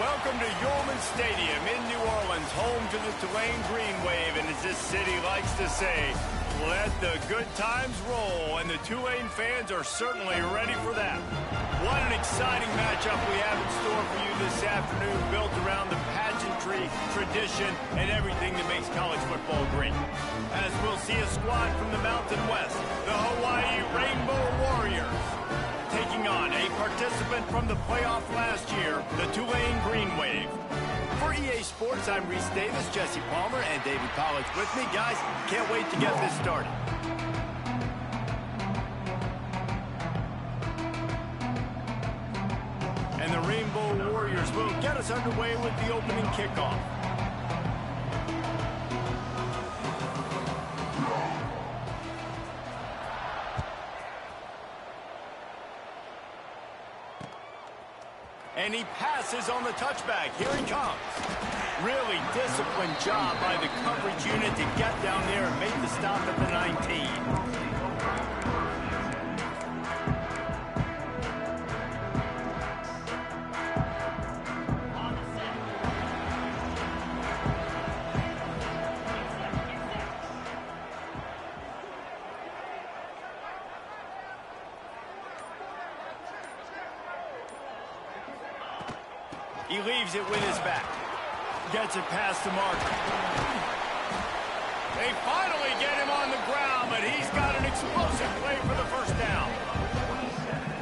Welcome to Yeoman Stadium in New Orleans, home to the Tulane Green Wave, and as this city likes to say, let the good times roll, and the Tulane fans are certainly ready for that. What an exciting matchup we have in store for you this afternoon, built around the pageantry, tradition, and everything that makes college football great. As we'll see a squad from the Mountain West, the Hawaii Rainbow Warriors, taking on a participant from the playoff last year, the Tulane Green Wave. For EA Sports, I'm Reese Davis, Jesse Palmer, and David Pollack with me. Guys, can't wait to get this started. And the Rainbow Warriors will get us underway with the opening kickoff. And he passes on the touchback. Here he comes. Really disciplined job by the coverage unit to get down there and make the stop at the 19. He leaves it with his back. Gets it past the marker. They finally get him on the ground, but he's got an explosive play for the first down.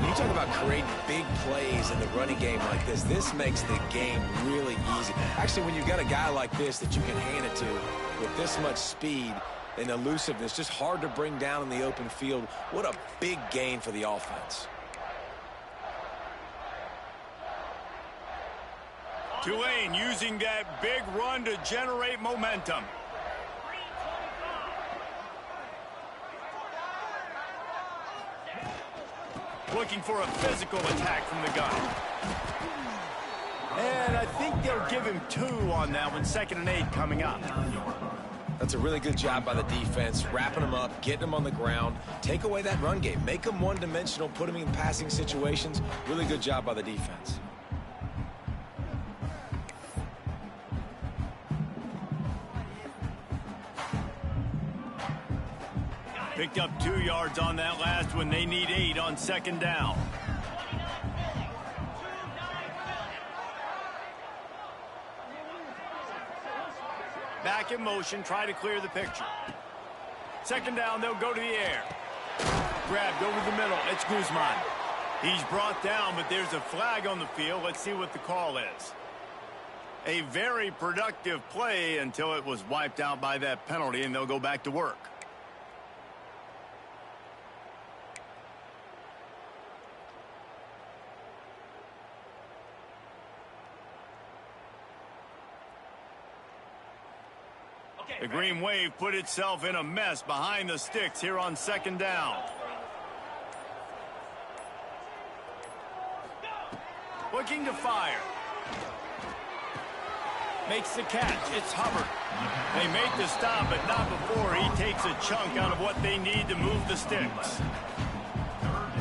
You talk about creating big plays in the running game like this. This makes the game really easy. Actually, when you've got a guy like this that you can hand it to with this much speed and elusiveness, just hard to bring down in the open field. What a big gain for the offense. Tulane using that big run to generate momentum. Looking for a physical attack from the gun. And I think they'll give him 2 on that one. 2nd and 8 coming up. That's a really good job by the defense, wrapping them up, getting them on the ground. Take away that run game. Make them one-dimensional, put them in passing situations. Really good job by the defense. Picked up 2 yards on that last one. They need 8 on 2nd down. Back in motion, try to clear the picture. 2nd down, they'll go to the air. Grabbed over the middle. It's Guzman. He's brought down, but there's a flag on the field. Let's see what the call is. A very productive play until it was wiped out by that penalty, and they'll go back to work. The Green Wave put itself in a mess behind the sticks here on 2nd down. Looking to fire. Makes the catch. It's Hubbard. They make the stop, but not before he takes a chunk out of what they need to move the sticks.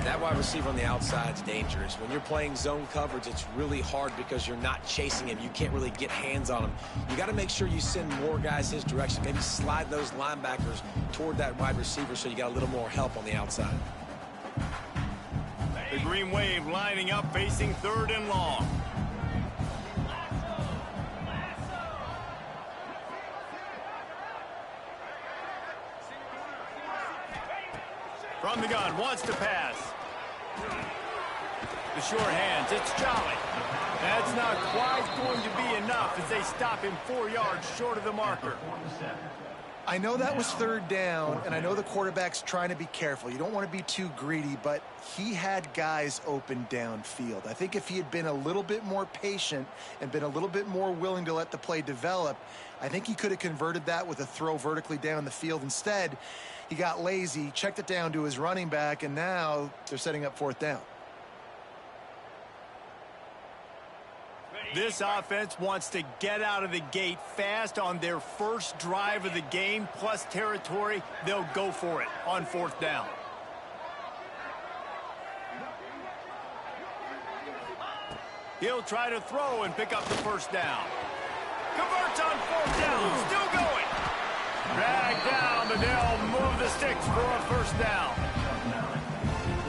That wide receiver on the outside is dangerous. When you're playing zone coverage, it's really hard because you're not chasing him. You can't really get hands on him. You got to make sure you send more guys his direction. Maybe slide those linebackers toward that wide receiver so you got a little more help on the outside. The Green Wave lining up, facing 3rd and long. From the gun, wants to pass. The short hands, it's Jolly. That's not quite going to be enough as they stop him 4 yards short of the marker. I know that was 3rd down, and I know the quarterback's trying to be careful. You don't want to be too greedy, but he had guys open downfield. I think if he had been a little bit more patient and been a little bit more willing to let the play develop, I think he could have converted that with a throw vertically down the field. Instead, he got lazy, checked it down to his running back, and now they're setting up 4th down. This offense wants to get out of the gate fast on their first drive of the game, plus territory. They'll go for it on 4th down. He'll try to throw and pick up the first down. Converts on fourth down. Still going. Dragged down, but they'll move the sticks for a first down.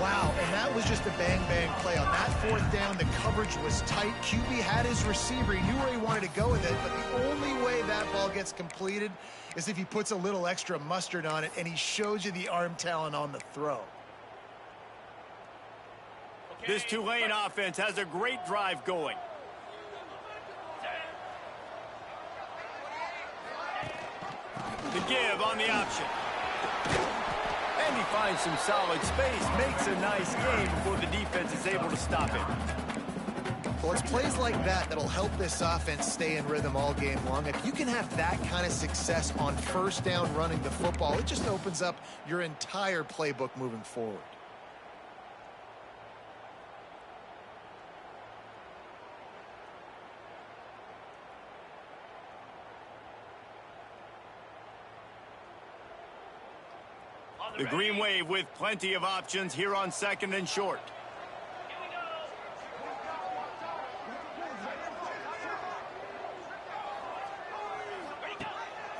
Wow, and that was just a bang-bang play. On that fourth down, the coverage was tight. QB had his receiver. He knew where he wanted to go with it, but the only way that ball gets completed is if he puts a little extra mustard on it, and he shows you the arm talent on the throw. This Tulane offense has a great drive going. The give on the option. And he finds some solid space, makes a nice gain before the defense is able to stop him. Well, it's plays like that that'll help this offense stay in rhythm all game long. If you can have that kind of success on first down running the football, it just opens up your entire playbook moving forward. The Green Wave with plenty of options here on second and short.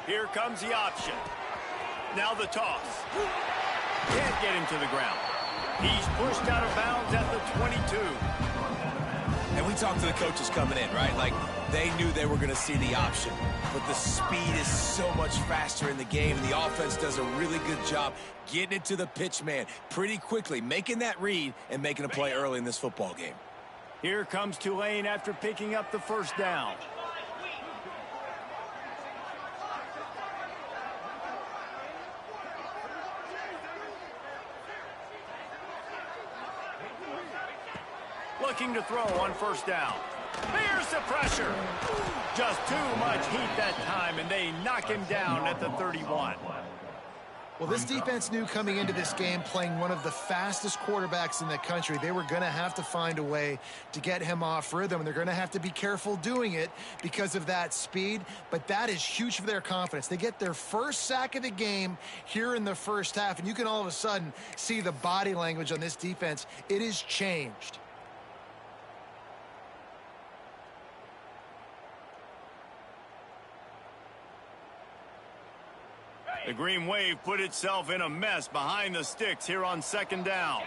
Here comes the option. Now the toss. Can't get him to the ground. He's pushed out of bounds at the 22. And we talked to the coaches coming in, right? Like, they knew they were going to see the option. But the speed is so much faster in the game, and the offense does a really good job getting it to the pitch man pretty quickly, making that read and making a play early in this football game. Here comes Tulane after picking up the first down. Looking to throw on first down. Here's the pressure. Just too much heat that time, and they knock him down at the 31. Well, this defense knew coming into this game, playing one of the fastest quarterbacks in the country, they were going to have to find a way to get him off rhythm, and they're going to have to be careful doing it because of that speed, but that is huge for their confidence. They get their first sack of the game here in the first half, and you can all of a sudden see the body language on this defense. It is changed. The Green Wave put itself in a mess behind the sticks here on second down.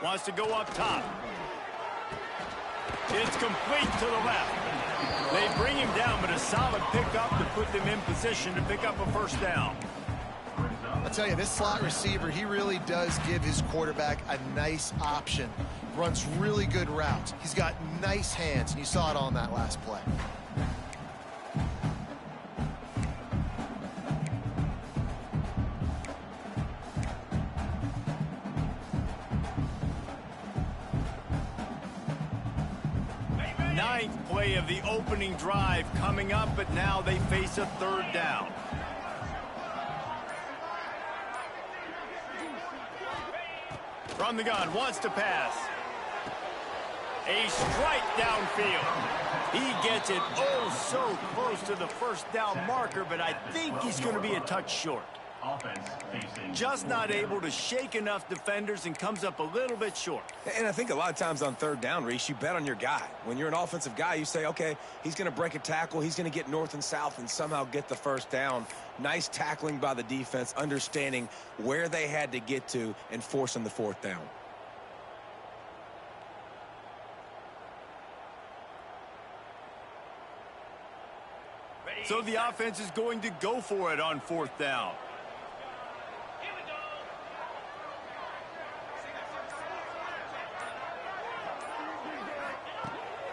Wants to go up top. It's complete to the left. They bring him down, but a solid pickup to put them in position to pick up a first down. I'll tell you, this slot receiver, he really does give his quarterback a nice option. Runs really good routes. He's got nice hands, and you saw it on that last play. Ninth play of the opening drive coming up, but now they face a third down. From the gun, wants to pass. A strike downfield. He gets it oh so close to the first down marker, but I think he's going to be a touch short. Just not able to shake enough defenders and comes up a little bit short. And I think a lot of times on third down, Reese, you bet on your guy. When you're an offensive guy, you say, okay, he's going to break a tackle, he's going to get north and south and somehow get the first down. Nice tackling by the defense, understanding where they had to get to and forcing the fourth down. So the offense is going to go for it on fourth down.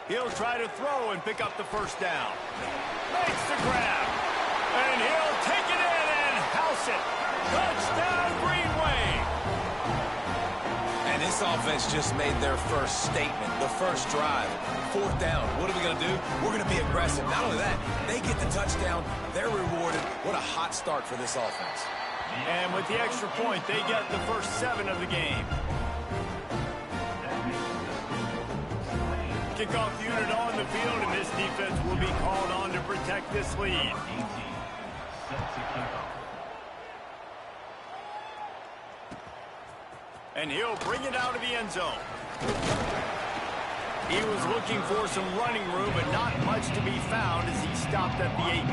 He'll try to throw and pick up the first down. Makes the grab. And he'll take it in and house it. Touchdown, Green Wave. And this offense just made their first statement, the first drive. Fourth down. What are we going to do? We're going to be aggressive. Not only that, they get the touchdown. They're rewarded. What a hot start for this offense. And with the extra point, they get the first 7 of the game. Kickoff unit on the field, and this defense will be called on to protect this lead. And he'll bring it out of the end zone. He was looking for some running room, but not much to be found as he stopped at the 18.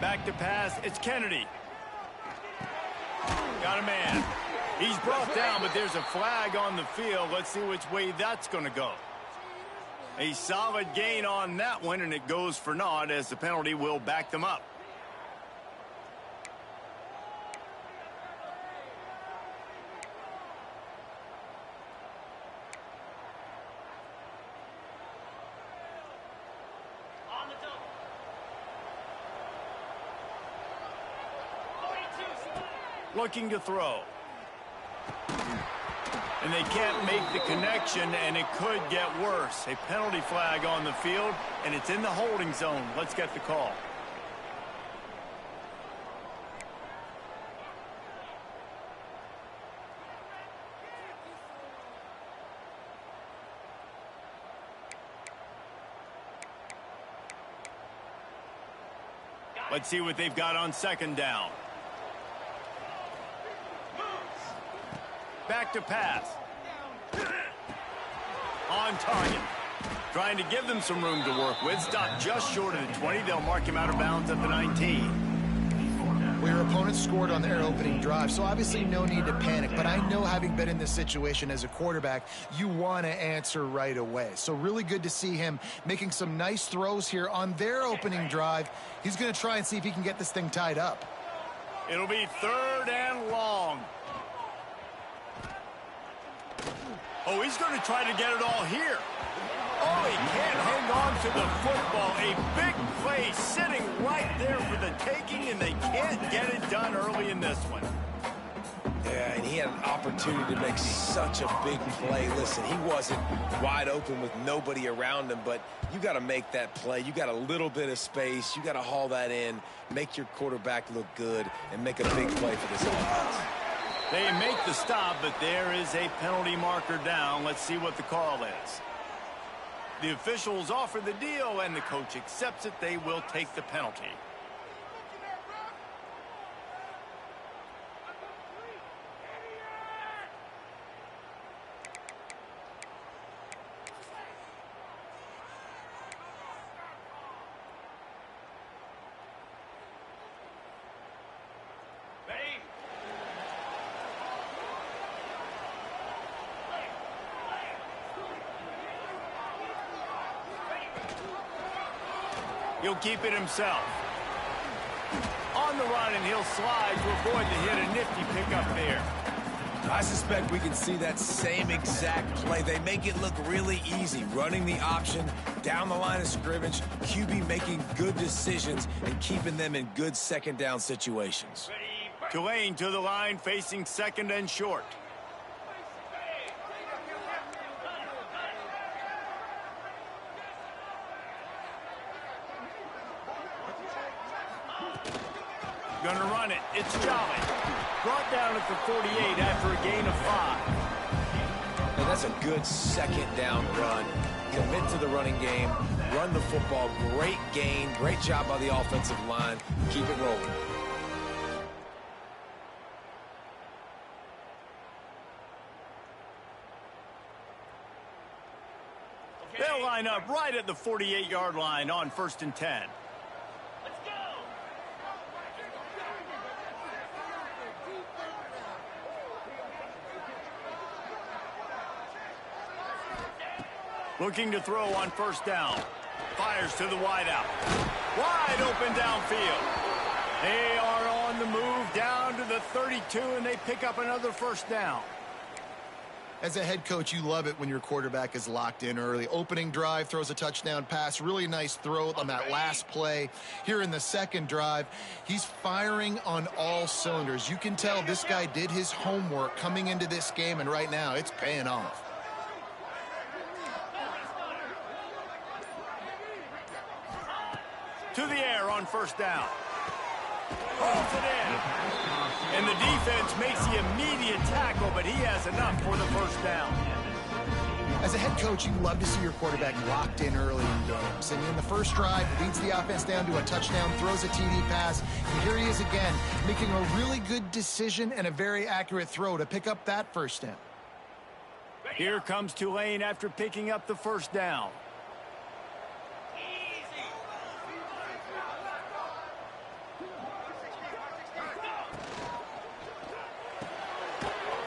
Back to pass, it's Kennedy. Got a man. He's brought down, but there's a flag on the field. Let's see which way that's going to go. A solid gain on that one, and it goes for naught as the penalty will back them up. Looking to throw. And they can't make the connection, and it could get worse. A penalty flag on the field, and it's in the holding zone. Let's get the call. Let's see what they've got on second down. Back to pass. On target. Trying to give them some room to work with. Stopped just short of the 20. They'll mark him out of bounds at the 19. Well, your opponent scored on their opening drive, so obviously no need to panic. But I know, having been in this situation as a quarterback, you want to answer right away. So really good to see him making some nice throws here on their opening drive. He's going to try and see if he can get this thing tied up. It'll be 3rd and long. Oh, he's going to try to get it all here. Oh, he can't hang on to the football. A big play sitting right there for the taking, and they can't get it done early in this one. Yeah, and he had an opportunity to make such a big play. Listen, he wasn't wide open with nobody around him, but you got to make that play. You got a little bit of space. You got to haul that in, make your quarterback look good, and make a big play for this offense. They make the stop, but there is a penalty marker down. Let's see what the call is. The officials offer the deal, and the coach accepts it. They will take the penalty. He'll keep it himself. On the run, and he'll slide to avoid the hit. A nifty pickup there. I suspect we can see that same exact play. They make it look really easy, running the option down the line of scrimmage, QB making good decisions and keeping them in good second down situations. Tulane to the line, facing 2nd and short. Gonna run it. It's Jolly. Brought down at the 48 after a gain of 5. And that's a good second down run. Commit to the running game. Run the football. Great gain. Great job by the offensive line. Keep it rolling. They'll line up right at the 48-yard line on 1st and 10. Looking to throw on 1st down. Fires to the wideout. Wide open downfield. They are on the move down to the 32, and they pick up another 1st down. As a head coach, you love it when your quarterback is locked in early. Opening drive, throws a touchdown pass. Really nice throw on that last play. Here in the 2nd drive, he's firing on all cylinders. You can tell this guy did his homework coming into this game, and right now it's paying off. To the air on 1st down. Hauls it in. And the defense makes the immediate tackle, but he has enough for the first down. As a head coach, you love to see your quarterback locked in early in games. And in the first drive, leads the offense down to a touchdown, throws a TD pass, and here he is again, making a really good decision and a very accurate throw to pick up that first down. Here comes Tulane after picking up the first down.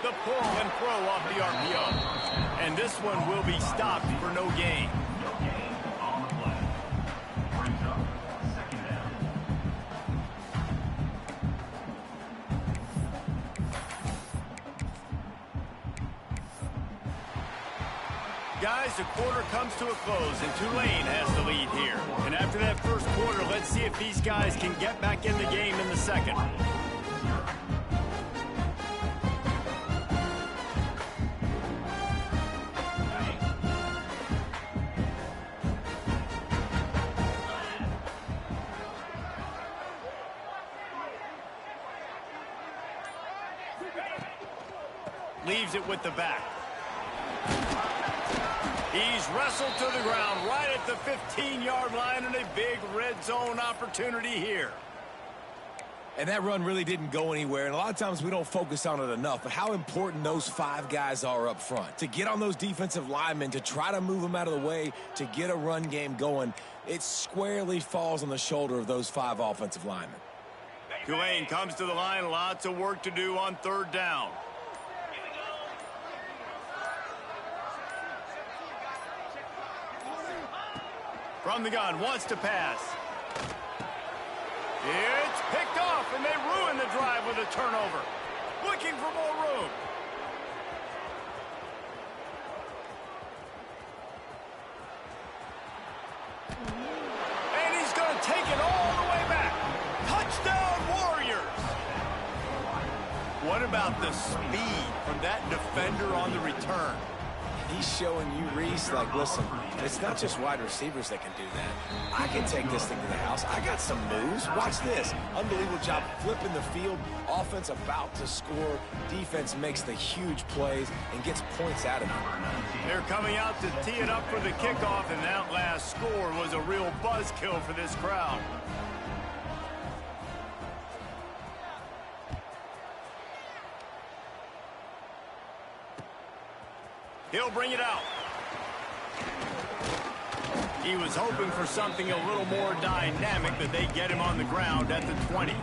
The pull and throw off the RPO. And this one will be stopped for no gain. Guys, the quarter comes to a close, and Tulane has the lead here. And after that first quarter, let's see if these guys can get back in the game in the second. Leaves it with the back. He's wrestled to the ground right at the 15-yard line, and a big red zone opportunity here. And that run really didn't go anywhere, and a lot of times we don't focus on it enough, but how important those 5 guys are up front. To get on those defensive linemen, to try to move them out of the way, to get a run game going, it squarely falls on the shoulder of those 5 offensive linemen. Tulane comes to the line, lots of work to do on third down. From the gun, wants to pass. It's picked off, and they ruin the drive with a turnover. Looking for more room. And he's going to take it all the way back. Touchdown, Warriors. What about the speed from that defender on the return? He's showing you, Reese, like, listen, it's not just wide receivers that can do that. I can take this thing to the house. I got some moves. Watch this. Unbelievable job flipping the field. Offense about to score. Defense makes the huge plays and gets points out of it. They're coming out to tee it up for the kickoff, and that last score was a real buzzkill for this crowd. He'll bring it out. He was hoping for something a little more dynamic, but they get him on the ground at the 20.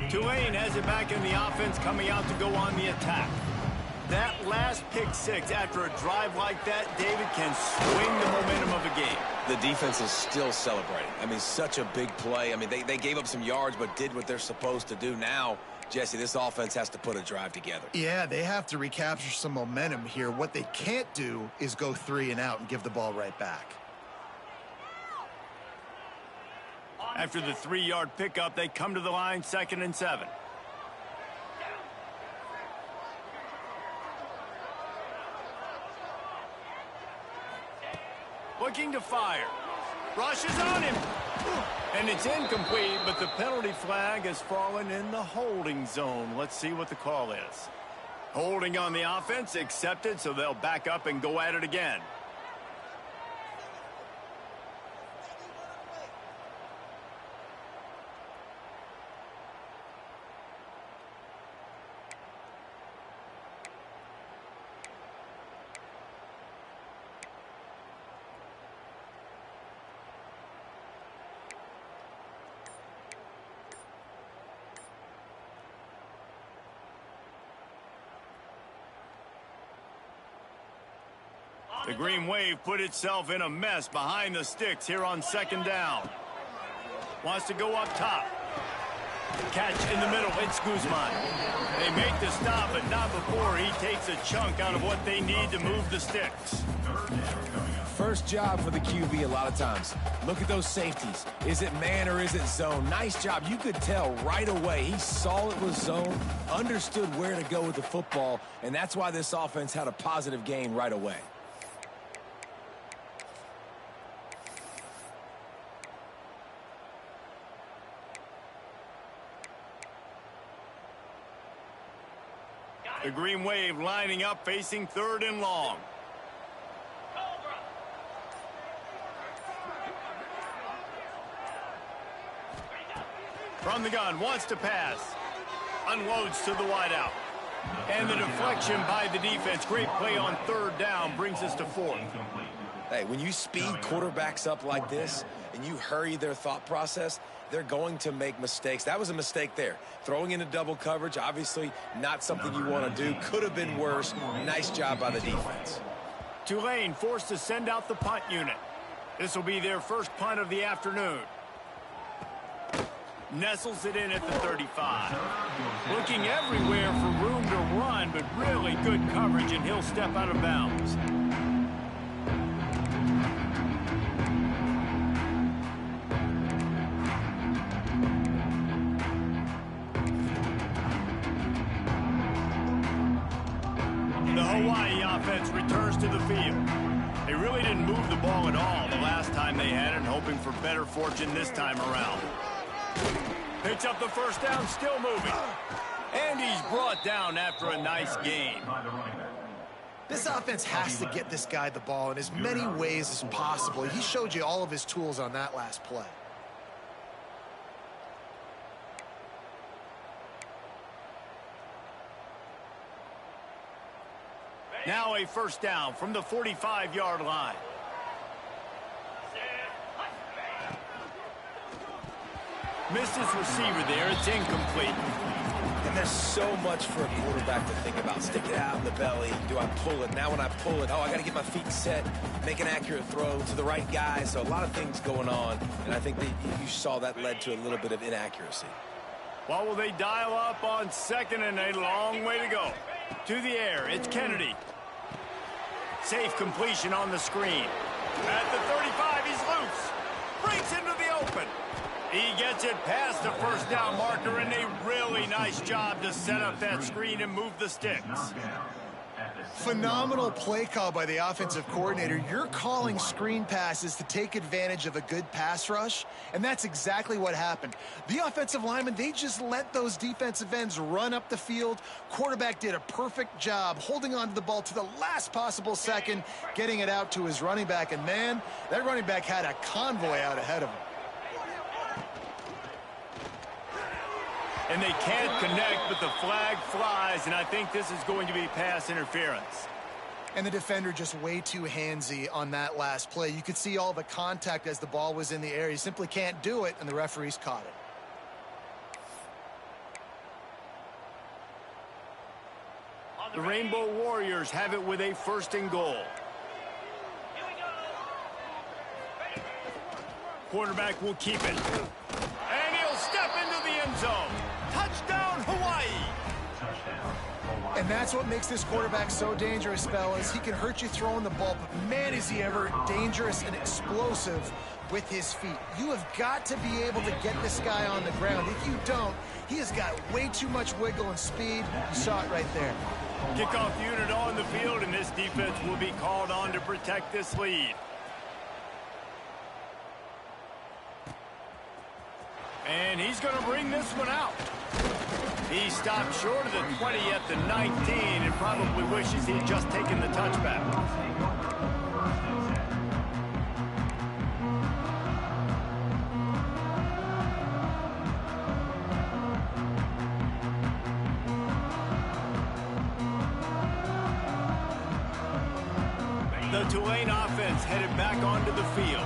Tulane has it back in the offense, coming out to go on the attack. That last pick six after a drive like that, David, can swing the momentum of a game. The defense is still celebrating. I mean, such a big play. I mean, they gave up some yards but did what they're supposed to do. Now, Jesse, this offense has to put a drive together. Yeah, they have to recapture some momentum here. What they can't do is go 3 and out and give the ball right back. After the 3-yard pickup, they come to the line, 2nd and 7. Looking to fire. Rushes on him. And it's incomplete, but the penalty flag has fallen in the holding zone. Let's see what the call is. Holding on the offense, accepted, so they'll back up and go at it again. The Green Wave put itself in a mess behind the sticks here on 2nd down. Wants to go up top. Catch in the middle. It's Guzman. They make the stop, but not before he takes a chunk out of what they need to move the sticks. First job for the QB a lot of times. Look at those safeties. Is it man or is it zone? Nice job. You could tell right away. He saw it was zone, understood where to go with the football, and that's why this offense had a positive gain right away. The Green Wave lining up, facing 3rd and long. From the gun, wants to pass. Unloads to the wideout. And the deflection by the defense. Great play on 3rd down, brings us to 4th. Hey, when you speed quarterbacks up like this and you hurry their thought process, they're going to make mistakes. That was a mistake there. Throwing into double coverage, obviously not something you want to do. Could have been worse. Nice job by the defense. Tulane forced to send out the punt unit. This will be their first punt of the afternoon. Nestles it in at the 35. Looking everywhere for room to run, but really good coverage, and he'll step out of bounds. The Hawaii offense returns to the field. They really didn't move the ball at all the last time they had it, hoping for better fortune this time around. Picks up the first down, still moving. And he's brought down after a nice gain. This offense has to get this guy the ball in as many ways as possible. He showed you all of his tools on that last play. Now a first down from the 45-yard line. Missed his receiver there. It's incomplete. And there's so much for a quarterback to think about. Stick it out in the belly. Do I pull it? Now when I pull it, oh, I got to get my feet set, make an accurate throw to the right guy. So a lot of things going on, and I think that you saw that led to a little bit of inaccuracy. What will they dial up on 2nd and a long way to go? To the air, it's Kennedy. Safe completion on the screen. At the 35, he's loose. Breaks into the open. He gets it past the first down marker, and a really nice job to set up that screen and move the sticks. Phenomenal play call by the offensive coordinator. You're calling screen passes to take advantage of a good pass rush, and that's exactly what happened. The offensive linemen, they just let those defensive ends run up the field. Quarterback did a perfect job holding on to the ball to the last possible second, getting it out to his running back, and man, that running back had a convoy out ahead of him. And they can't connect, but the flag flies, and I think this is going to be pass interference. And the defender just way too handsy on that last play. You could see all the contact as the ball was in the air. You simply can't do it, and the referees caught it. The Rainbow Warriors have it with a 1st and goal. Quarterback will keep it. And he'll step into the end zone. Touchdown, Hawaii! And that's what makes this quarterback so dangerous, fellas. He can hurt you throwing the ball, but man, is he ever dangerous and explosive with his feet. You have got to be able to get this guy on the ground. If you don't, he has got way too much wiggle and speed. You saw it right there. Kickoff unit on the field, and this defense will be called on to protect this lead. And he's going to bring this one out. He stopped short of the 20 at the 19 and probably wishes he had just taken the touchback. The Tulane offense headed back onto the field.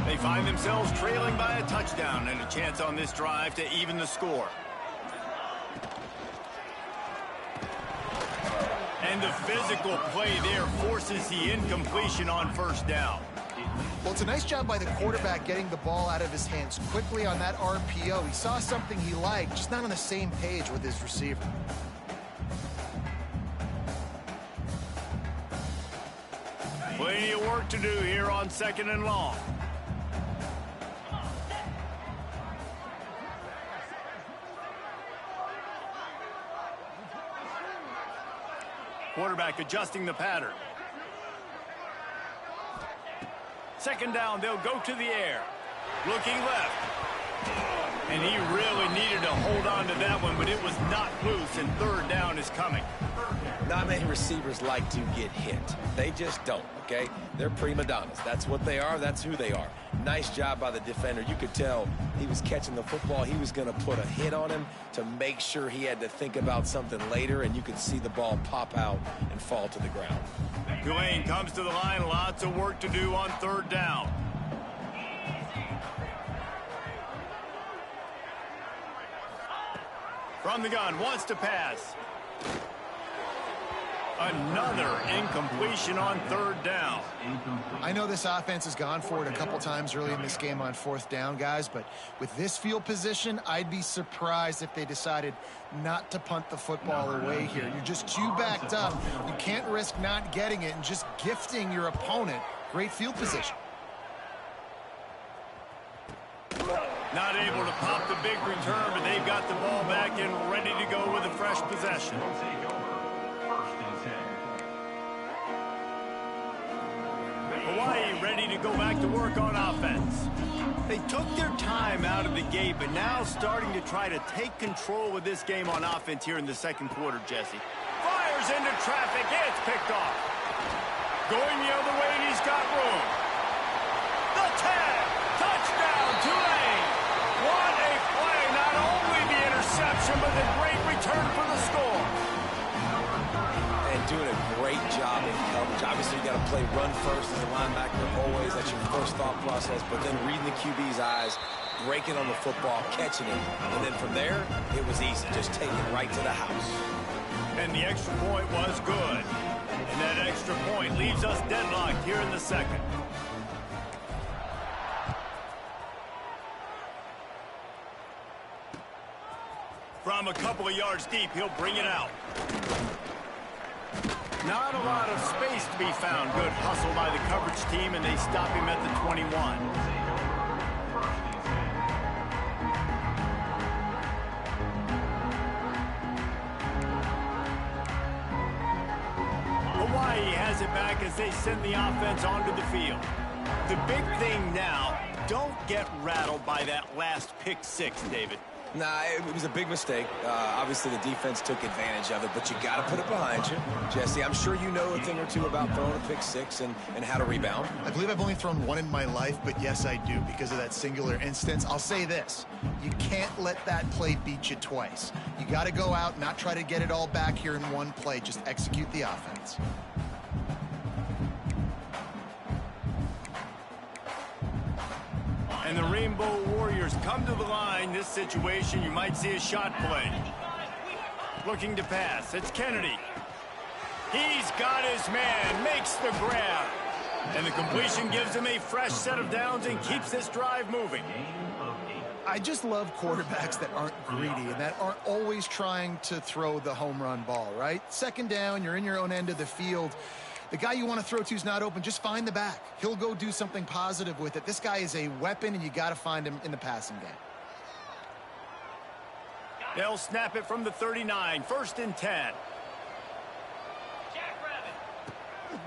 They find themselves trailing by a touchdown and a chance on this drive to even the score. And the physical play there forces the incompletion on 1st down. Well, it's a nice job by the quarterback getting the ball out of his hands quickly on that RPO. He saw something he liked, just not on the same page with his receiver. Plenty of work to do here on 2nd and long. Quarterback adjusting the pattern. 2nd down, they'll go to the air. Looking left. And he really needed to hold on to that one, but it was not loose, and 3rd down is coming. Not many receivers like to get hit. They just don't, okay? They're prima donnas. That's what they are. That's who they are. Nice job by the defender. You could tell he was catching the football. He was going to put a hit on him to make sure he had to think about something later, and you could see the ball pop out and fall to the ground. Tulane comes to the line. Lots of work to do on 3rd down. From the gun, wants to pass. Another incompletion on 3rd down. I know this offense has gone for it a couple times early in this game on 4th down, guys, but with this field position, I'd be surprised if they decided not to punt the football away here. You're just too backed up. You can't risk not getting it and just gifting your opponent great field position. Not able to pop the big return, but they've got the ball back and ready to go with a fresh possession. Hawaii ready to go back to work on offense. They took their time out of the gate, but now starting to try to take control of this game on offense here in the 2nd quarter, Jesse. Fires into traffic. It's picked off. Going the other way, and he's got room. The tag. Touchdown, Tulane. What a play. Not only the interception, but the great return for the score. And doing a great job in coverage. Obviously, you got to play run first as a linebacker always. That's your first thought process. But then reading the QB's eyes, breaking on the football, catching it. And then from there, it was easy. Just take it right to the house. And the extra point was good. And that extra point leaves us deadlocked here in the 2nd. From a couple of yards deep, he'll bring it out. Not a lot of space to be found. Good hustle by the coverage team, and they stop him at the 21. Hawaii has it back as they send the offense onto the field. The big thing now, don't get rattled by that last pick 6, David. Nah, it was a big mistake. Obviously, the defense took advantage of it, but you got to put it behind you. Jesse, I'm sure you know a thing or two about throwing a pick 6 and how to rebound. I believe I've only thrown one in my life, but yes, I do because of that singular instance. I'll say this. You can't let that play beat you twice. You got to go out, not try to get it all back here in one play. Just execute the offense. And the Rainbow Warriors come to the line. This situation, you might see a shot play. Looking to pass. It's Kennedy. He's got his man. Makes the grab. And the completion gives him a fresh set of downs and keeps this drive moving. I just love quarterbacks that aren't greedy and that aren't always trying to throw the home run ball, right? 2nd down, you're in your own end of the field. The guy you want to throw to is not open. Just find the back. He'll go do something positive with it. This guy is a weapon, and you got to find him in the passing game. They'll snap it from the 39. 1st and 10.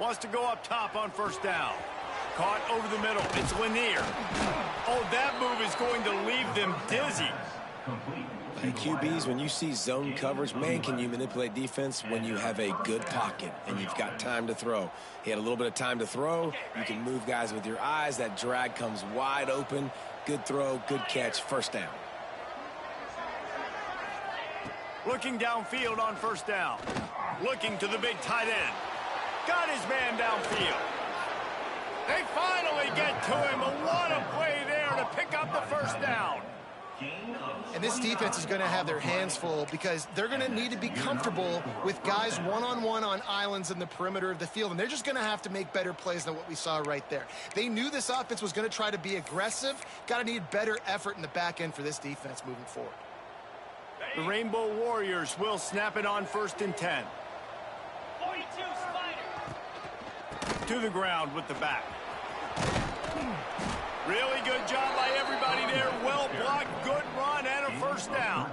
Wants to go up top on 1st down. Caught over the middle. It's Lanier. Oh, that move is going to leave them dizzy. Hey, QBs, when you see zone coverage, man, can you manipulate defense when you have a good pocket and you've got time to throw. He had a little bit of time to throw. You can move guys with your eyes. That drag comes wide open. Good throw, good catch, 1st down. Looking downfield on 1st down. Looking to the big tight end. Got his man downfield. They finally get to him. What a play there to pick up the 1st down. And this defense is going to have their hands full because they're going to need to be comfortable with guys one-on-one on islands in the perimeter of the field, and they're just going to have to make better plays than what we saw right there. They knew this offense was going to try to be aggressive. Got to need better effort in the back end for this defense moving forward. The Rainbow Warriors will snap it on 1st and 10. 42 Spider. To the ground with the back. Really good job by everybody there. Well blocked, good run, and a first down.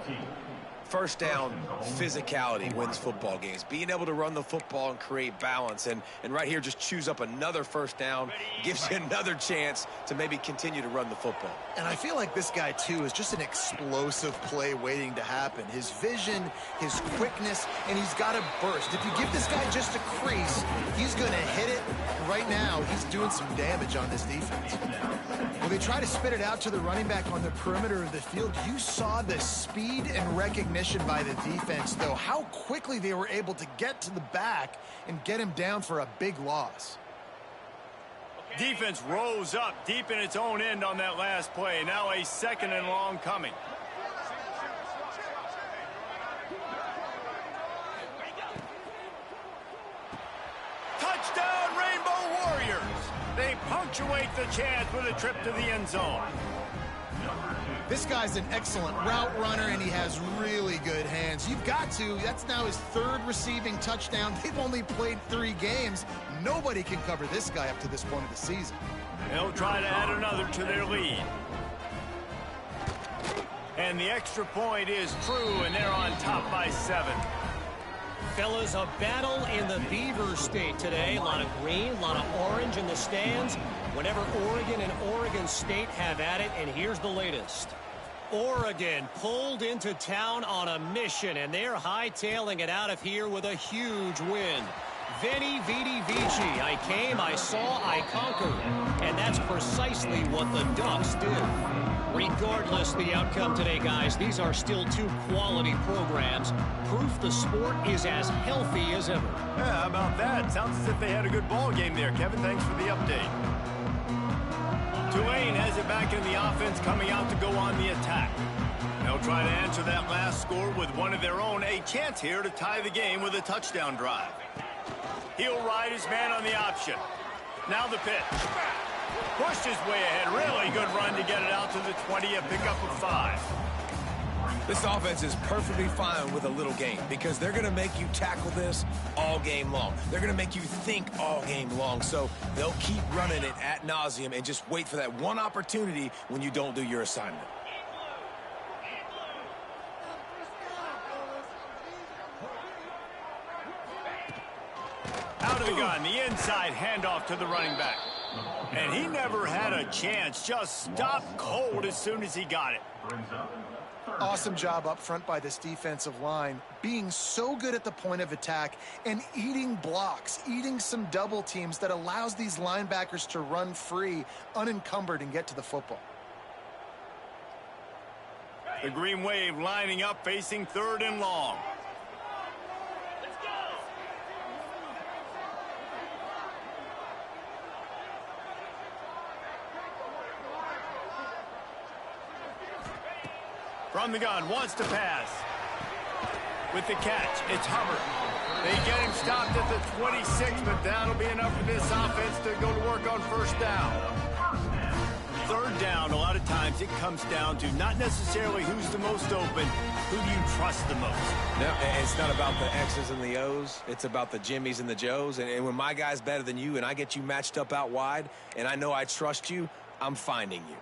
First down, physicality wins football games. Being able to run the football and create balance. And right here, just choose up another first down. Gives you another chance to maybe continue to run the football. And I feel like this guy, too, is just an explosive play waiting to happen. His vision, his quickness, and he's got a burst. If you give this guy just a crease, he's going to hit it. Right now, he's doing some damage on this defense. When they try to spit it out to the running back on the perimeter of the field, you saw the speed and recognition by the defense, though, how quickly they were able to get to the back and get him down for a big loss. Defense rose up deep in its own end on that last play. Now a 2nd and long coming. Touchdown, Rainbow Warriors! They punctuate the chance with a trip to the end zone. This guy's an excellent route runner, and he has really good hands. You've got to. That's now his 3rd receiving touchdown. They've only played 3 games. Nobody can cover this guy up to this point of the season. They'll try to add another to their lead. And the extra point is true, and they're on top by 7. Fellas, a battle in the Beaver State today. A lot of green, a lot of orange in the stands. Whenever Oregon and Oregon State have at it, and here's the latest. Oregon pulled into town on a mission, and they're hightailing it out of here with a huge win. Veni, Vidi, Vici. I came, I saw, I conquered. And that's precisely what the Ducks did. Regardless the outcome today, guys, these are still 2 quality programs. Proof the sport is as healthy as ever. Yeah, how about that? Sounds as if they had a good ball game there. Kevin, thanks for the update. Tulane has it back in the offense, coming out to go on the attack. They'll try to answer that last score with one of their own. A chance here to tie the game with a touchdown drive. He'll ride his man on the option. Now the pitch. Pushed his way ahead. Really good run to get it out to the 20, a pickup of 5. This offense is perfectly fine with a little game because they're going to make you tackle this all game long. They're going to make you think all game long. So they'll keep running it ad nauseum and just wait for that one opportunity when you don't do your assignment. Out of the gun, the inside handoff to the running back. And he never had a chance. Just stopped cold as soon as he got it. Awesome job up front by this defensive line, being so good at the point of attack and eating blocks, eating some double teams that allows these linebackers to run free, unencumbered, and get to the football. The Green Wave lining up, facing 3rd and long. From the gun, wants to pass. With the catch, it's Hubbard. They get him stopped at the 26, but that'll be enough for this offense to go to work on 1st down. 3rd down, a lot of times it comes down to not necessarily who's the most open, who do you trust the most. No, it's not about the X's and the O's. It's about the Jimmys and the Joes. And when my guy's better than you and I get you matched up out wide and I know I trust you, I'm finding you.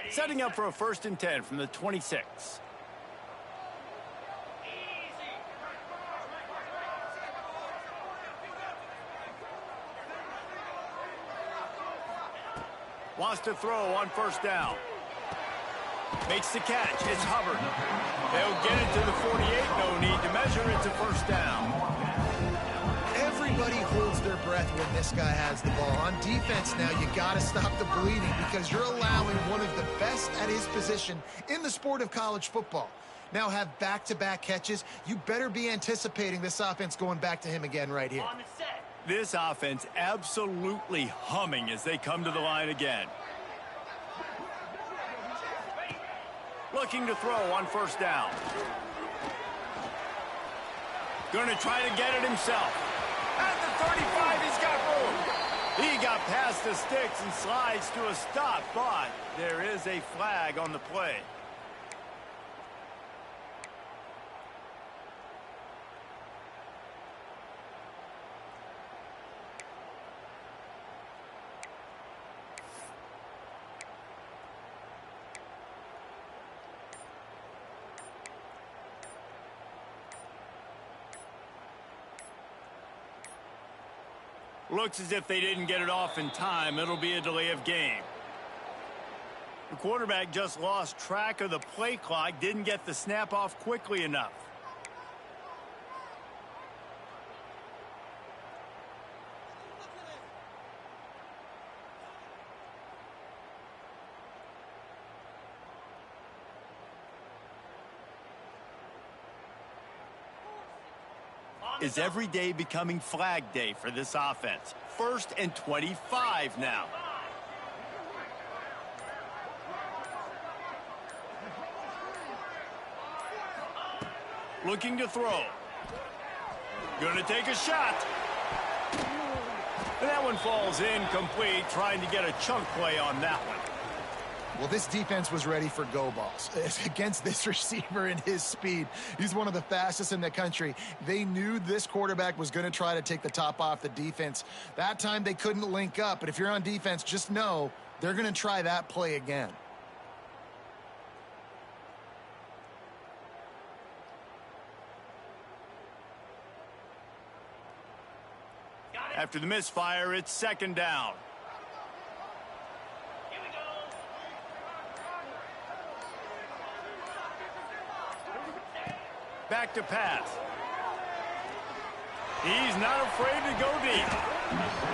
Setting up for a 1st and 10 from the 26. Wants to throw on 1st down. Makes the catch. It's Hubbard. They'll get it to the 48. No need to measure. It's a 1st down. Everybody holds their breath when this guy has the ball. On defense now, you got to stop the bleeding because you're allowing one of the best at his position in the sport of college football. Now have back-to-back catches. You better be anticipating this offense going back to him again right here. This offense absolutely humming as they come to the line again. Looking to throw on first down. Going to try to get it himself. At the 35, he's got room. He got past the sticks and slides to a stop, but there is a flag on the play. Looks as if they didn't get it off in time. It'll be a delay of game. The quarterback just lost track of the play clock, didn't get the snap off quickly enough. Is every day becoming flag day for this offense? 1st and 25 now. Looking to throw. Going to take a shot. And that one falls incomplete, trying to get a chunk play on that one. Well, this defense was ready for go balls. Against this receiver and his speed, he's one of the fastest in the country. They knew this quarterback was going to try to take the top off the defense. That time they couldn't link up, but if you're on defense, just know they're going to try that play again. After the misfire, it's 2nd down. Back to pass. He's not afraid to go deep.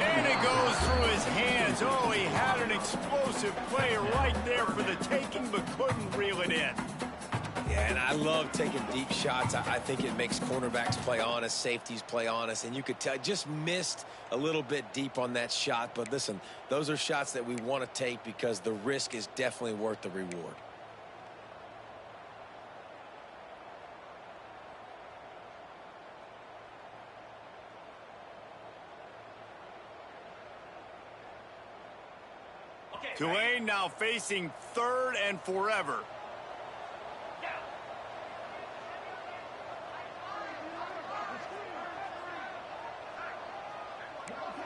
And it goes through his hands. Oh, he had an explosive play right there for the taking, but couldn't reel it in. Yeah, and I love taking deep shots. I think it makes cornerbacks play honest, safeties play honest, and you could tell just missed a little bit deep on that shot. But listen, those are shots that we want to take because the risk is definitely worth the reward. Tulane now facing 3rd and forever.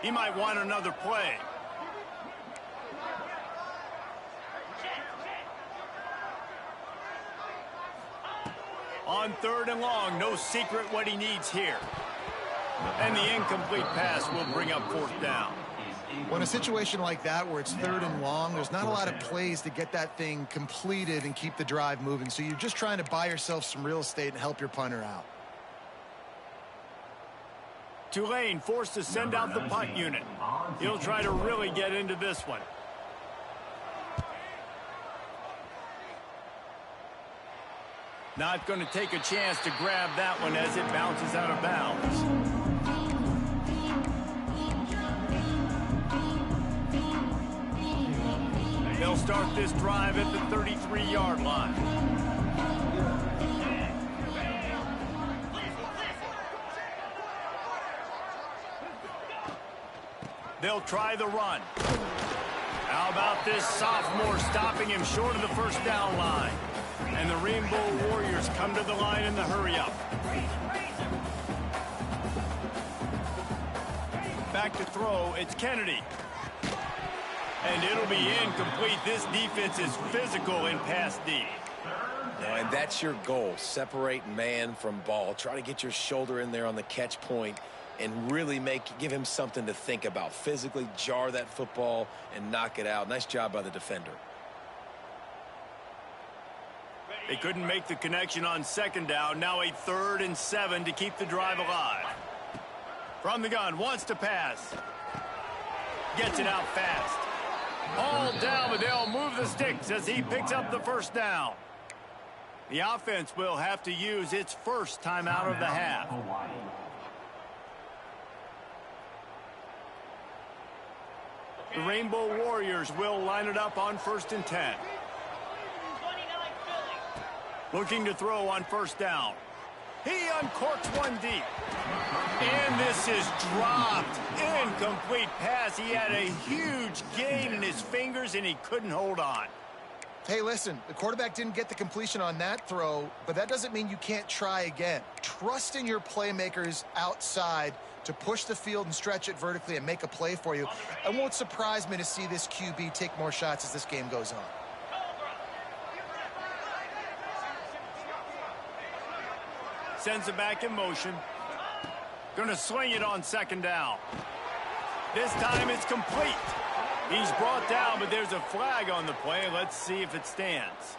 He might want another play. On 3rd and long, no secret what he needs here. And the incomplete pass will bring up 4th down. Well, in a situation like that where it's 3rd and long, there's not a lot of plays to get that thing completed and keep the drive moving. So you're just trying to buy yourself some real estate and help your punter out. Tulane forced to send out the punt unit. He'll try to really get into this one. Not going to take a chance to grab that one as it bounces out of bounds. They'll start this drive at the 33-yard line. They'll try the run. How about this sophomore stopping him short of the 1st down line? And the Rainbow Warriors come to the line in the hurry-up. Back to throw, it's Kennedy. And it'll be incomplete. This defense is physical in pass D. And that's your goal. Separate man from ball. Try to get your shoulder in there on the catch point and really give him something to think about. Physically jar that football and knock it out. Nice job by the defender. They couldn't make the connection on 2nd down. Now a 3rd and 7 to keep the drive alive. From the gun, wants to pass. Gets it out fast. All down, but they'll move the sticks as he picks up the first down. The offense will have to use its first timeout of the half. The Rainbow Warriors will line it up on 1st and 10. Looking to throw on first down. He uncorks one deep. And this is dropped. Incomplete pass. He had a huge gain in his fingers, and he couldn't hold on. Hey, listen, the quarterback didn't get the completion on that throw, but that doesn't mean you can't try again. Trust in your playmakers outside to push the field and stretch it vertically and make a play for you. It won't surprise me to see this QB take more shots as this game goes on. Sends it back in motion. Gonna swing it on 2nd down. This time it's complete. He's brought down, but there's a flag on the play. Let's see if it stands.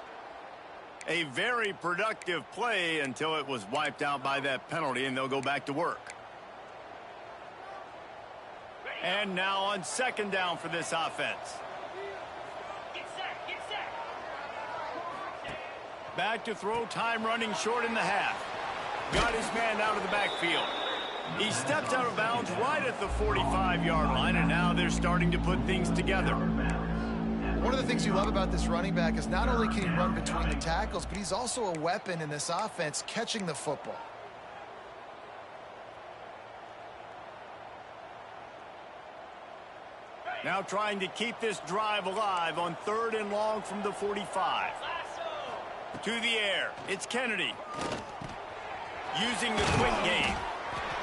A very productive play until it was wiped out by that penalty, and they'll go back to work. And now on 2nd down for this offense. Back to throw, time running short in the half. Got his man out of the backfield. He steps out of bounds right at the 45-yard line, and now they're starting to put things together. One of the things you love about this running back is not only can he run between the tackles, but he's also a weapon in this offense catching the football. Now trying to keep this drive alive on 3rd and long from the 45. To the air, it's Kennedy. Using the quick game.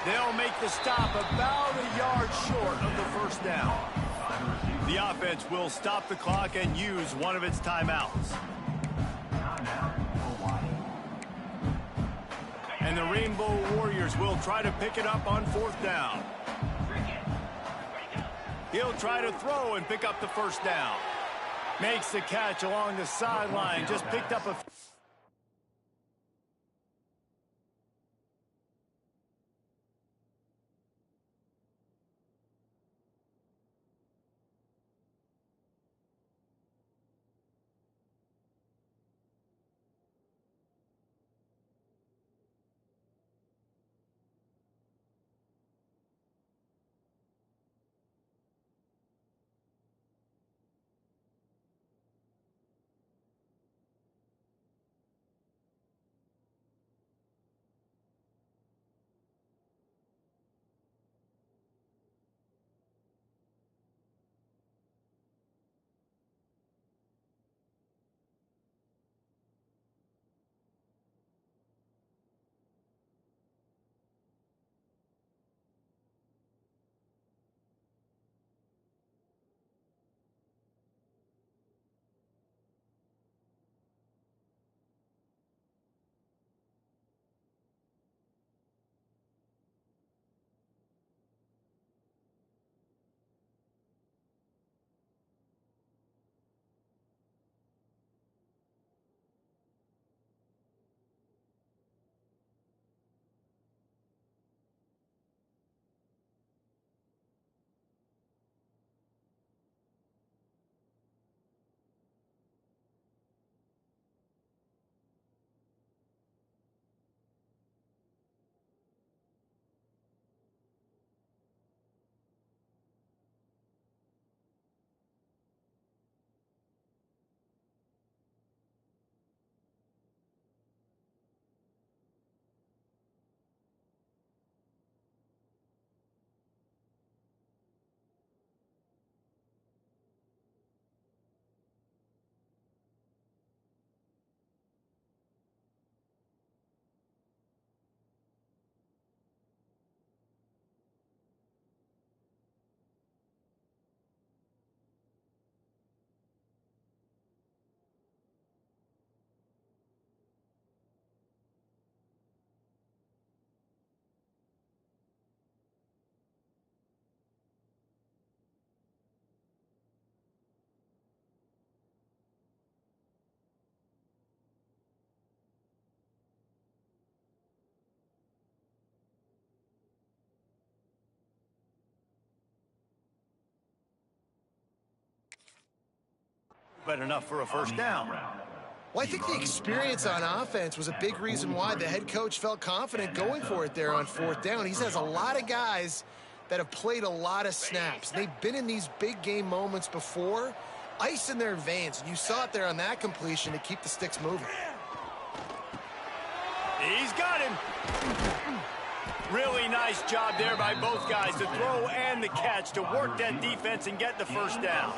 They'll make the stop about a yard short of the first down. The offense will stop the clock and use one of its timeouts. And the Rainbow Warriors will try to pick it up on 4th down. He'll try to throw and pick up the first down. Makes the catch along the sideline. Just picked up a... but enough for a first down. Well, I think the experience on offense was a big reason why the head coach felt confident going for it there on 4th down. He has a lot of guys that have played a lot of snaps. They've been in these big game moments before, ice in their veins. And you saw it there on that completion to keep the sticks moving. He's got him. Really nice job there by both guys, the throw and the catch, to work that defense and get the first down.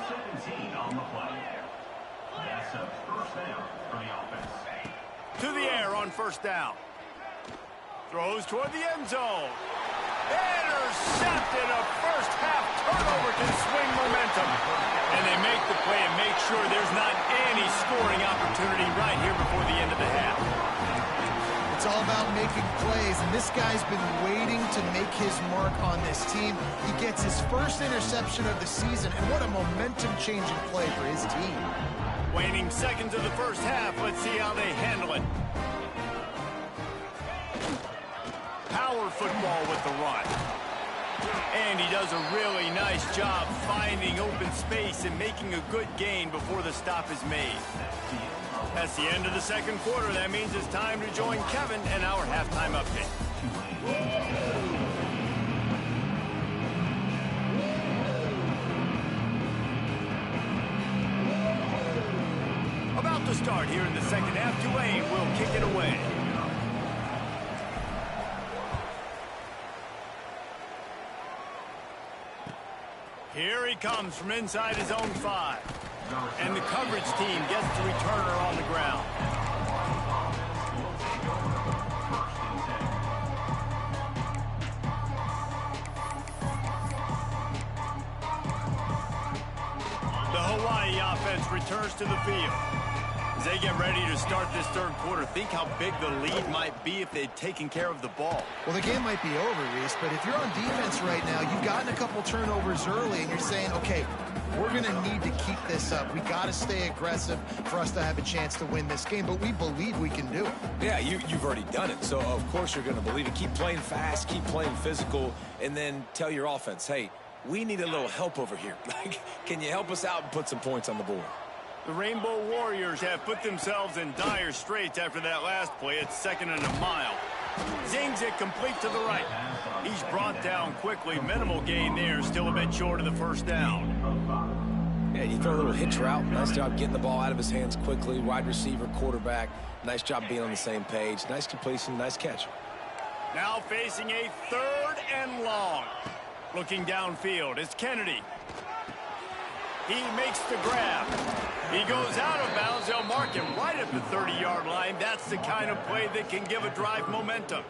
To the air on first down. Throws toward the end zone. Intercepted. A first half turnover can swing momentum. And they make the play and make sure there's not any scoring opportunity right here before the end of the half. It's all about making plays, and this guy's been waiting to make his mark on this team. He gets his first interception of the season, and what a momentum-changing play for his team. Waning seconds of the first half. Let's see how they handle it. Power football with the run. And he does a really nice job finding open space and making a good gain before the stop is made. That's the end of the second quarter. That means it's time to join Kevin and our halftime update. About to start here in the second half. Tulane will kick it away. Here he comes from inside his own 5. And the coverage team gets the returner on the ground. The Hawaii offense returns to the field. As they get ready to start this third quarter, think how big the lead might be if they'd taken care of the ball. Well, the game might be over, Reese, but if you're on defense right now, you've gotten a couple turnovers early, and you're saying, okay, we're going to need to keep this up. We got to stay aggressive for us to have a chance to win this game, but we believe we can do it. Yeah, you've already done it, so of course you're going to believe it. Keep playing fast, keep playing physical, and then tell your offense, hey, we need a little help over here. Can you help us out and put some points on the board? The Rainbow Warriors have put themselves in dire straits after that last play. It's 2nd and a mile. Zings it complete to the right. He's brought down quickly. Minimal gain there. Still a bit short of the first down. Yeah, you throw a little hitch route. Nice job getting the ball out of his hands quickly. Wide receiver, quarterback. Nice job being on the same page. Nice completion, nice catch. Now facing a 3rd and long. Looking downfield, it's Kennedy. He makes the grab. He goes out of bounds. They'll mark him right at the 30-yard line. That's the kind of play that can give a drive momentum.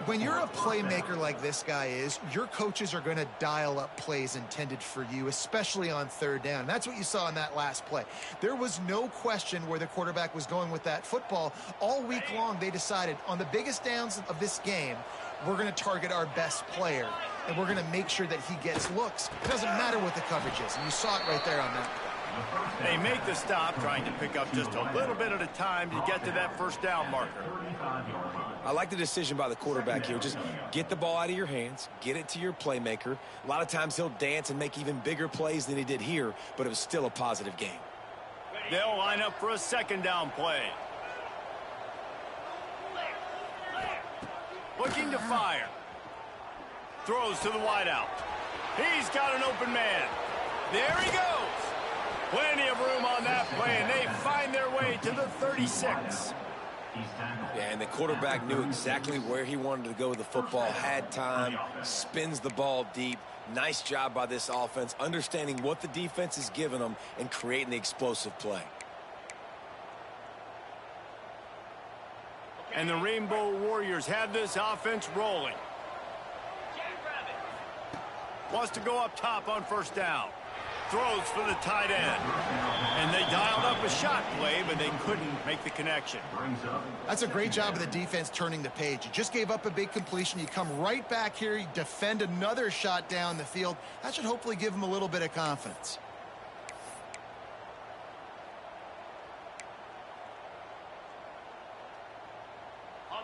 When you're a playmaker like this guy is, your coaches are going to dial up plays intended for you, especially on 3rd down. That's what you saw in that last play. There was no question where the quarterback was going with that football. All week long, they decided on the biggest downs of this game, we're going to target our best player, and we're going to make sure that he gets looks. It doesn't matter what the coverage is, and you saw it right there on that play. They make the stop, trying to pick up just a little bit at a time to get to that first down marker. I like the decision by the quarterback here. Just get the ball out of your hands, get it to your playmaker. A lot of times he'll dance and make even bigger plays than he did here, but it was still a positive game. They'll line up for a 2nd down play. Looking to fire. Throws to the wideout. He's got an open man. There he goes. Plenty of room on that play, and they find their way to the 36. Yeah, and the quarterback knew exactly where he wanted to go with the football, had time, spins the ball deep. Nice job by this offense, understanding what the defense is giving them and creating the explosive play. And the Rainbow Warriors have this offense rolling. Wants to go up top on first down. Throws for the tight end. And they dialed up a shot play, but they couldn't make the connection. That's a great job of the defense turning the page. You just gave up a big completion. You come right back here. You defend another shot down the field. That should hopefully give them a little bit of confidence.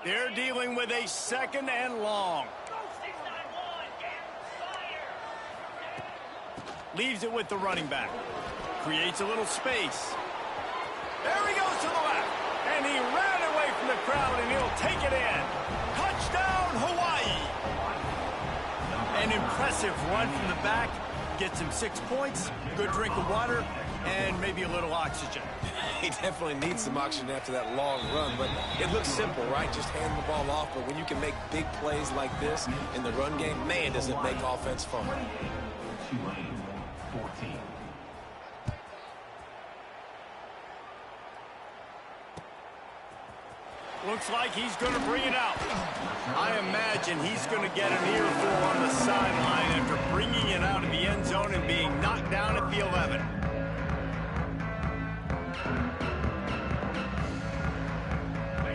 They're dealing with a 2nd and long. Leaves it with the running back. creates a little space. There he goes to the left. And he ran away from the crowd, and he'll take it in. Touchdown, Hawaii. An impressive run from the back. Gets him 6 points, good drink of water, and maybe a little oxygen. He definitely needs some oxygen after that long run, but it looks simple, right? Just hand the ball off, but when you can make big plays like this in the run game, man, does it make offense fun. Tulane 14. Looks like he's going to bring it out. I imagine he's going to get an earful on the sideline after bringing it out of the end zone and being knocked down at the 11.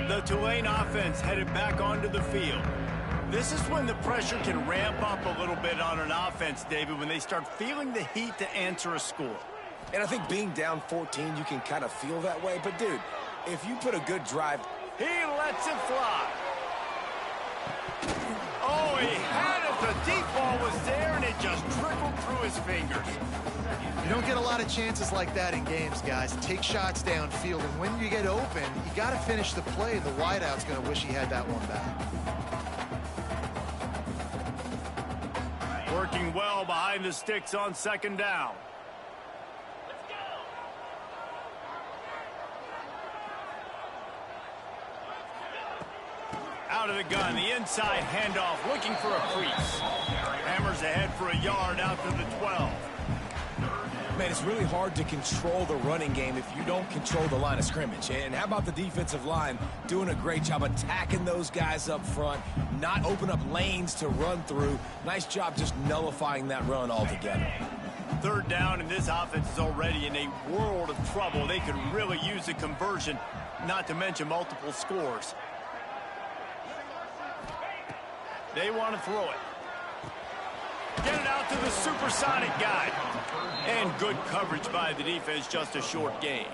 The Tulane offense headed back onto the field. This is when the pressure can ramp up a little bit on an offense, David, when they start feeling the heat to answer a score. And I think being down 14, you can kind of feel that way. But, dude, if you put a good drive... He lets it fly. Oh, he had it. The deep ball was there, and it just trickled through his fingers. You don't get a lot of chances like that in games, guys. Take shots downfield, and when you get open, you got to finish the play. The wideout's going to wish he had that one back. Working well behind the sticks on second down. Out of the gun, the inside handoff, looking for a crease. Hammers ahead for a yard out to the 12. Man, it's really hard to control the running game if you don't control the line of scrimmage. And how about the defensive line doing a great job attacking those guys up front, not open up lanes to run through. Nice job just nullifying that run altogether. Third down, and this offense is already in a world of trouble. They could really use a conversion, not to mention multiple scores. They want to throw it. Get it out to the supersonic guy. And good coverage by the defense, just a short gain.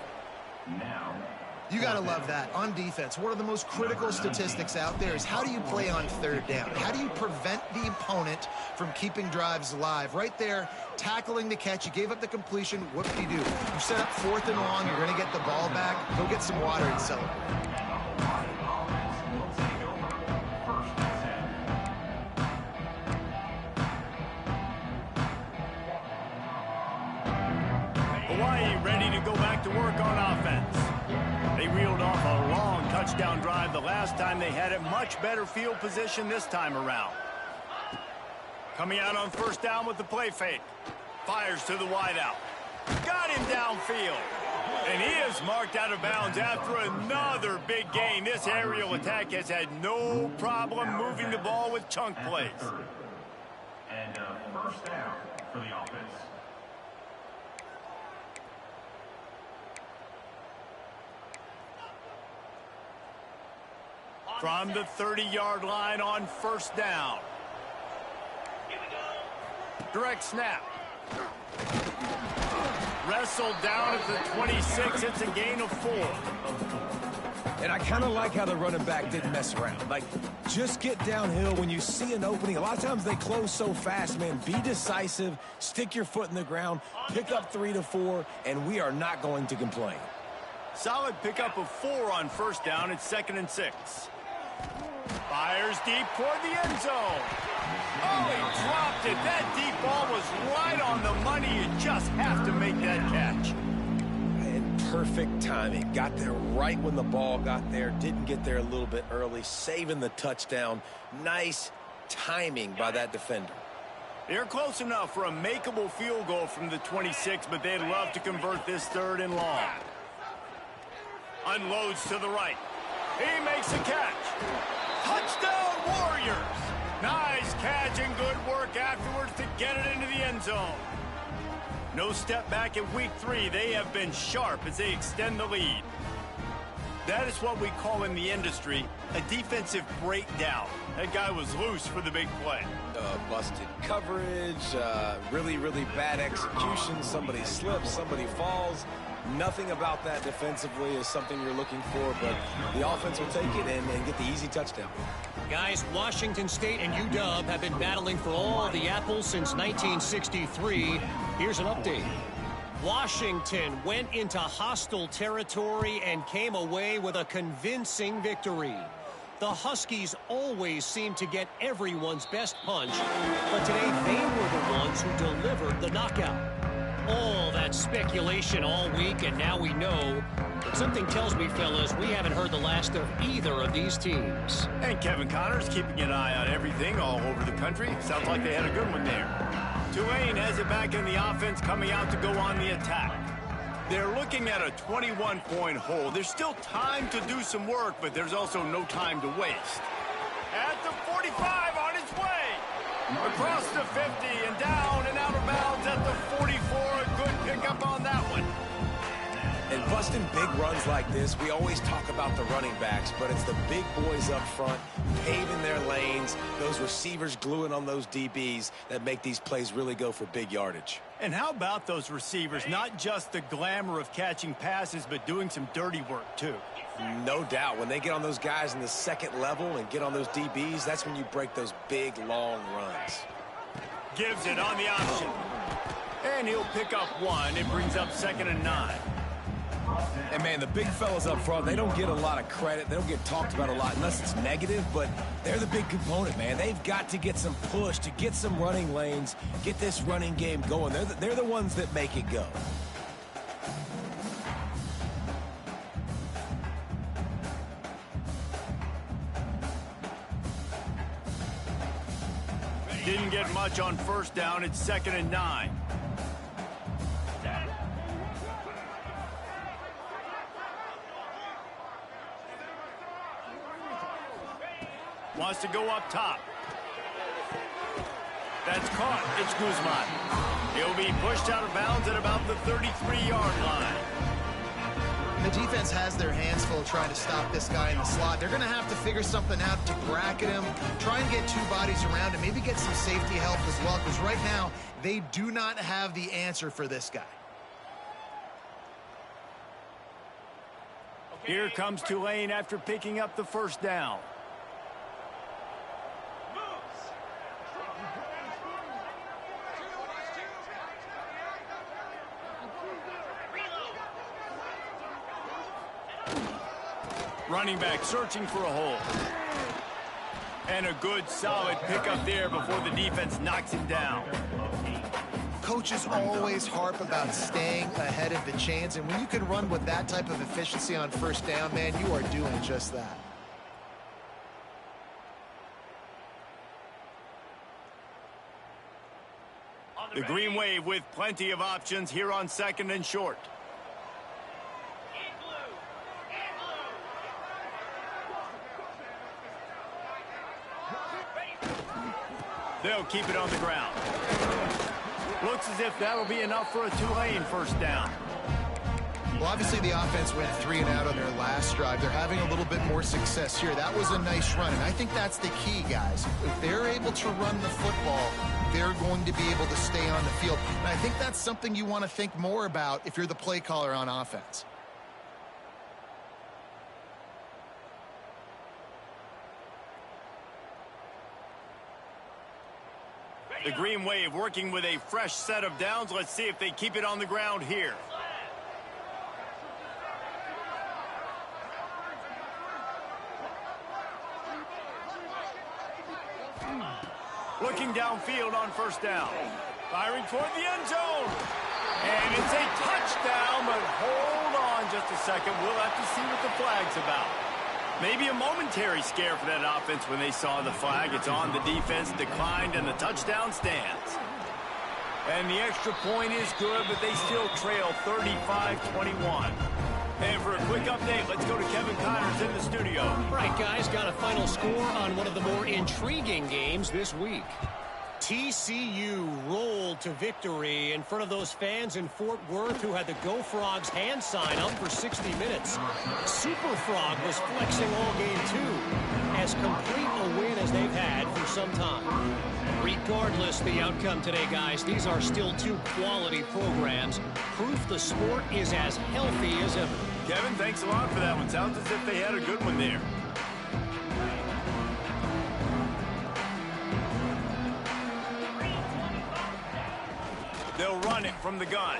You got to love that. On defense, one of the most critical statistics out there is how do you play on third down? How do you prevent the opponent from keeping drives alive? Right there, tackling the catch. You gave up the completion. What do? You set up 4th and long. You're going to get the ball back. Go get some water and celebrate. Hawaii ready to go back to work on offense. They reeled off a long touchdown drive the last time they had it. Much better field position this time around. Coming out on first down with the play fake. Fires to the wideout. Got him downfield. And he is marked out of bounds after another big gain. This aerial attack has had no problem moving the ball with chunk plays. And first down for the offense. From the 30-yard line on first down. Direct snap. Wrestled down at the 26. It's a gain of 4. And I kind of like how the running back didn't mess around. Like, just get downhill when you see an opening. A lot of times they close so fast, man. Be decisive. Stick your foot in the ground. Pick up 3 to 4, and we are not going to complain. Solid pickup of 4 on first down. It's 2nd and 6. Fires deep toward the end zone. Oh, he dropped it. That deep ball was right on the money. You just have to make that catch. And perfect timing. Got there right when the ball got there. Didn't get there a little bit early. Saving the touchdown. Nice timing by that defender. They're close enough for a makeable field goal from the 26, but they'd love to convert this 3rd and long. Unloads to the right. He makes a catch. Touchdown, Warriors. Nice catch and good work afterwards to get it into the end zone. No step back in week 3. They have been sharp as they extend the lead. That is what we call in the industry a defensive breakdown. That guy was loose for the big play. Busted coverage, really, really bad execution. Somebody slips, somebody falls. Nothing about that defensively is something you're looking for, but the offense will take it and get the easy touchdown. Guys, Washington State and UW have been battling for all the apples since 1963. Here's an update. Washington went into hostile territory and came away with a convincing victory. The Huskies always seem to get everyone's best punch, but today they were the ones who delivered the knockout. All that speculation all week, and now we know. But something tells me, fellas, we haven't heard the last of either of these teams. And Kevin Connor's keeping an eye on everything all over the country. Sounds like they had a good one there. Tulane has it back in the offense, coming out to go on the attack. They're looking at a 21-point hole. There's still time to do some work, but there's also no time to waste. At the 45, on its way. Across the 50 and down and out of bounds at the 44. A good pickup on that one. And busting big runs like this, we always talk about the running backs, but it's the big boys up front, paving their lanes, those receivers gluing on those DBs that make these plays really go for big yardage. And how about those receivers? Not just the glamour of catching passes, but doing some dirty work, too. No doubt. When they get on those guys in the second level and get on those DBs, that's when you break those big, long runs. Gives it on the option. And he'll pick up one. It brings up 2nd and 9. And, man, the big fellas up front, they don't get a lot of credit. They don't get talked about a lot unless it's negative, but they're the big component, man. They've got to get some push, to get some running lanes, get this running game going. They're the ones that make it go. Didn't get much on 1st down. It's 2nd and 9. Wants to go up top. That's caught. It's Guzman. He'll be pushed out of bounds at about the 33-yard line. The defense has their hands full trying to stop this guy in the slot. They're going to have to figure something out to bracket him, try and get two bodies around him, maybe get some safety help as well, because right now they do not have the answer for this guy. Here comes Tulane after picking up the 1st down. Running back searching for a hole. And a good, solid pickup there before the defense knocks him down. Coaches always harp about staying ahead of the chains, and when you can run with that type of efficiency on 1st down, man, you are doing just that. The Green Wave with plenty of options here on 2nd and short. They'll keep it on the ground. Looks as if that'll be enough for a Tulane 1st down. Well, obviously the offense went 3 and out on their last drive. They're having a little bit more success here. That was a nice run, and I think that's the key, guys. If they're able to run the football, they're going to be able to stay on the field. And I think that's something you want to think more about if you're the play caller on offense. The Green Wave working with a fresh set of downs. Let's see if they keep it on the ground here. Looking downfield on 1st down. Firing toward the end zone. And it's a touchdown, but hold on just a second. We'll have to see what the flag's about. Maybe a momentary scare for that offense when they saw the flag. It's on, the defense declined, and the touchdown stands. And the extra point is good, but they still trail 35-21. And for a quick update, let's go to Kevin Connors in the studio. All right, guys, got a final score on one of the more intriguing games this week. TCU rolled to victory in front of those fans in Fort Worth who had the Go Frogs hand sign up for 60 minutes. Super Frog was flexing all game, too. As complete a win as they've had for some time. Regardless the outcome today, guys, these are still two quality programs. Proof the sport is as healthy as ever. Kevin, thanks a lot for that one. Sounds as if they had a good one there. They'll run it from the gun.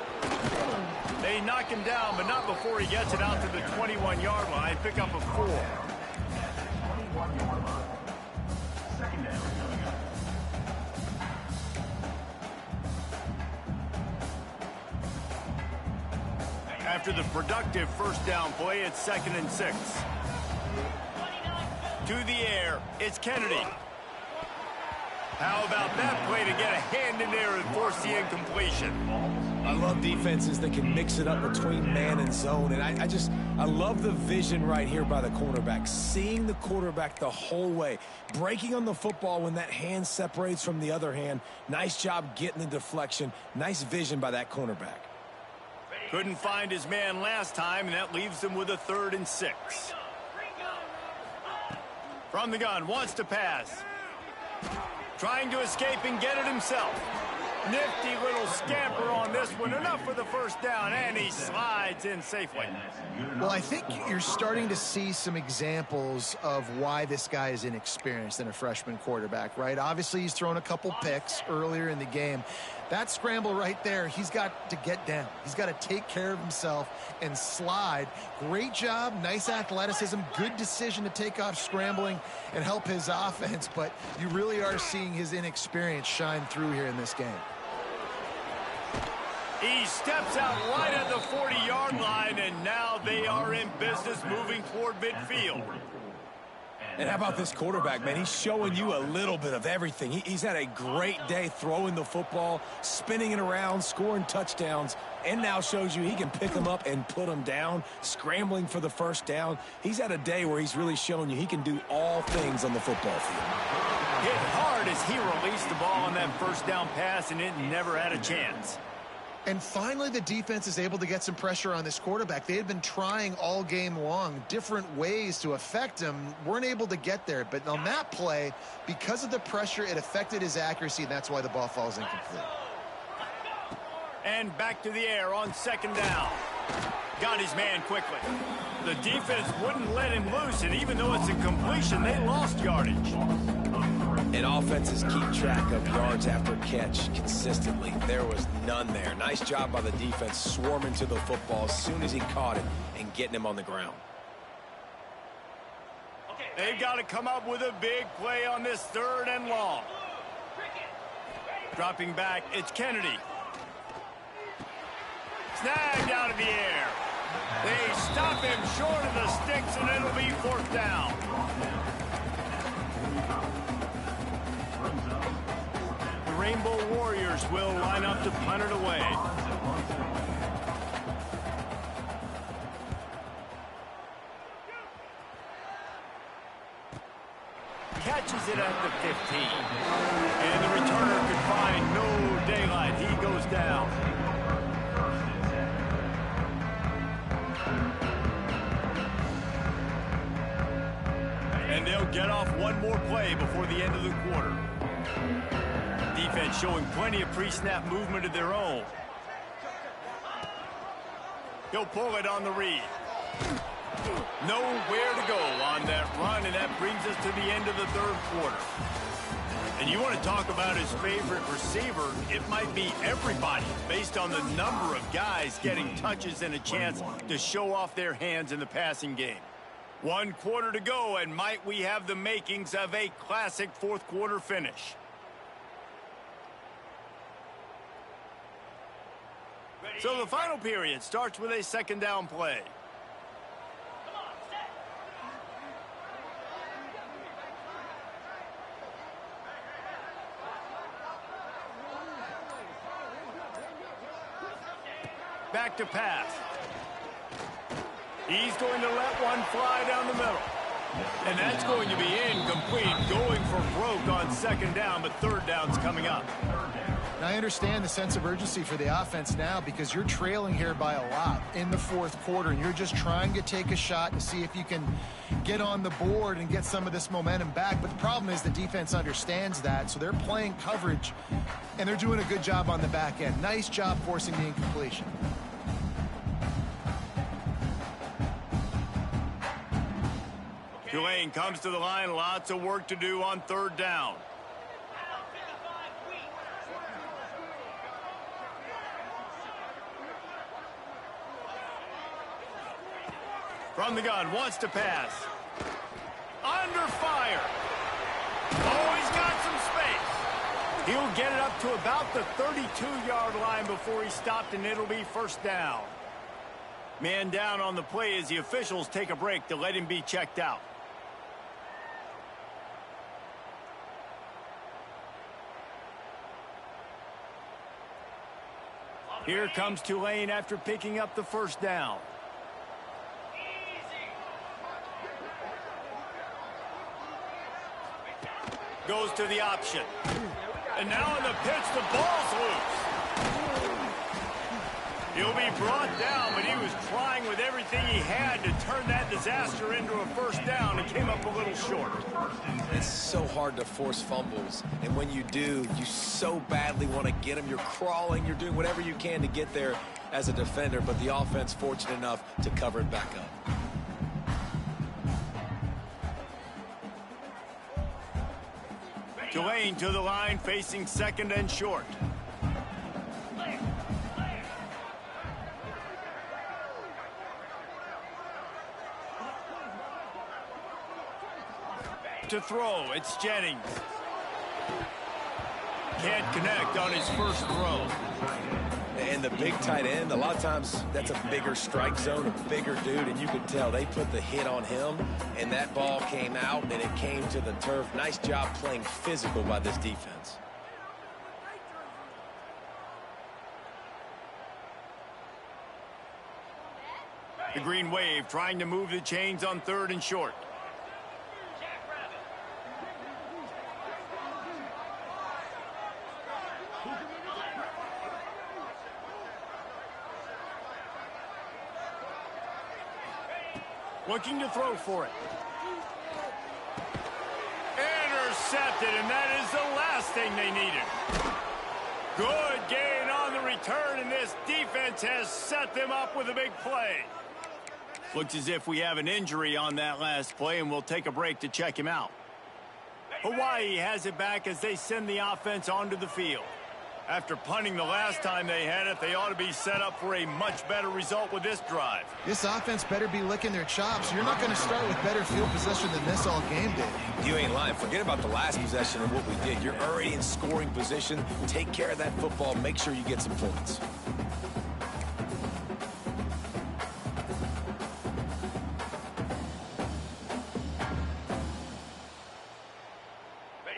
They knock him down, but not before he gets it out to the 21-yard line. Pick up a 4. 21-yard line. Second down coming up. After the productive first down play, it's 2nd and 6. To the air, it's Kennedy. How about that play to get a hand in there and force the incompletion? I love defenses that can mix it up between man and zone, and I love the vision right here by the cornerback, seeing the quarterback the whole way, breaking on the football when that hand separates from the other hand. Nice job getting the deflection. Nice vision by that cornerback. Couldn't find his man last time, and that leaves him with a 3rd and 6. From the gun, wants to pass. Trying to escape and get it himself. Nifty little scamper on this one. Enough for the first down, and he slides in safely. Well, I think you're starting to see some examples of why this guy is inexperienced in a freshman quarterback, right? Obviously, he's thrown a couple picks earlier in the game. That scramble right there, he's got to get down. He's got to take care of himself and slide. Great job, nice athleticism, good decision to take off scrambling and help his offense, but you really are seeing his inexperience shine through here in this game. He steps out right at the 40-yard line, and now they are in business moving toward midfield. And how about this quarterback, man? He's showing you a little bit of everything. He's had a great day throwing the football, spinning it around, scoring touchdowns, and now shows you he can pick them up and put them down, scrambling for the first down. He's had a day where he's really shown you he can do all things on the football field. Hit hard as he released the ball on that first down pass, and it never had a chance. And finally, the defense is able to get some pressure on this quarterback. They had been trying all game long, different ways to affect him, weren't able to get there. But on that play, because of the pressure, it affected his accuracy, and that's why the ball falls incomplete. And back to the air on 2nd down. Got his man quickly. The defense wouldn't let him loose, and even though it's a completion, they lost yardage. And offenses keep track of yards after catch consistently. There was none there. Nice job by the defense swarming to the football as soon as he caught it and getting him on the ground. They've got to come up with a big play on this 3rd and long. Dropping back, it's Kennedy. Snagged out of the air. They stop him short of the sticks, and it'll be 4th down. The Rainbow Warriors will line up to punt it away. Catches it at the 15. And the returner could find no daylight. He goes down. And they'll get off one more play before the end of the quarter. Defense showing plenty of pre-snap movement of their own. He'll pull it on the read. Nowhere to go on that run, and that brings us to the end of the 3rd quarter. And you want to talk about his favorite receiver, it might be everybody based on the number of guys getting touches and a chance to show off their hands in the passing game. 1 quarter to go, and might we have the makings of a classic 4th quarter finish. So the final period starts with a 2nd down play. Back to pass. He's going to let one fly down the middle. And that's going to be incomplete, going for broke on 2nd down, but 3rd down's coming up. Now, I understand the sense of urgency for the offense now because you're trailing here by a lot in the 4th quarter, and you're just trying to take a shot to see if you can get on the board and get some of this momentum back. But the problem is the defense understands that, so they're playing coverage, and they're doing a good job on the back end. Nice job forcing the incompletion. Tulane comes to the line. Lots of work to do on 3rd down. From the gun, wants to pass. Under fire. Oh, he's got some space. He'll get it up to about the 32-yard line before he stopped, and it'll be first down. Man down on the play as the officials take a break to let him be checked out. Here comes Tulane after picking up the first down. Goes to the option. And now on the pitch, the ball's loose. He'll be brought down, but he was trying with everything he had to turn that disaster into a first down and came up a little short. It's so hard to force fumbles, and when you do, you so badly want to get them. You're crawling, you're doing whatever you can to get there as a defender, but the offense fortunate enough to cover it back up. Tulane to the line, facing second and short. To throw, it's Jennings. Can't connect on his first throw. And the big tight end, a lot of times that's a bigger strike zone, a bigger dude, and you can tell they put the hit on him, and that ball came out, and it came to the turf. Nice job playing physical by this defense. The Green Wave trying to move the chains on third and short. Looking to throw for it. Intercepted, and that is the last thing they needed. Good gain on the return, and this defense has set them up with a big play. Looks as if we have an injury on that last play, and we'll take a break to check him out. Hawaii has it back as they send the offense onto the field. After punting the last time they had it, they ought to be set up for a much better result with this drive. This offense better be licking their chops. You're not going to start with better field possession than this all game day. You ain't lying. Forget about the last possession and what we did. You're already in scoring position. Take care of that football. Make sure you get some points.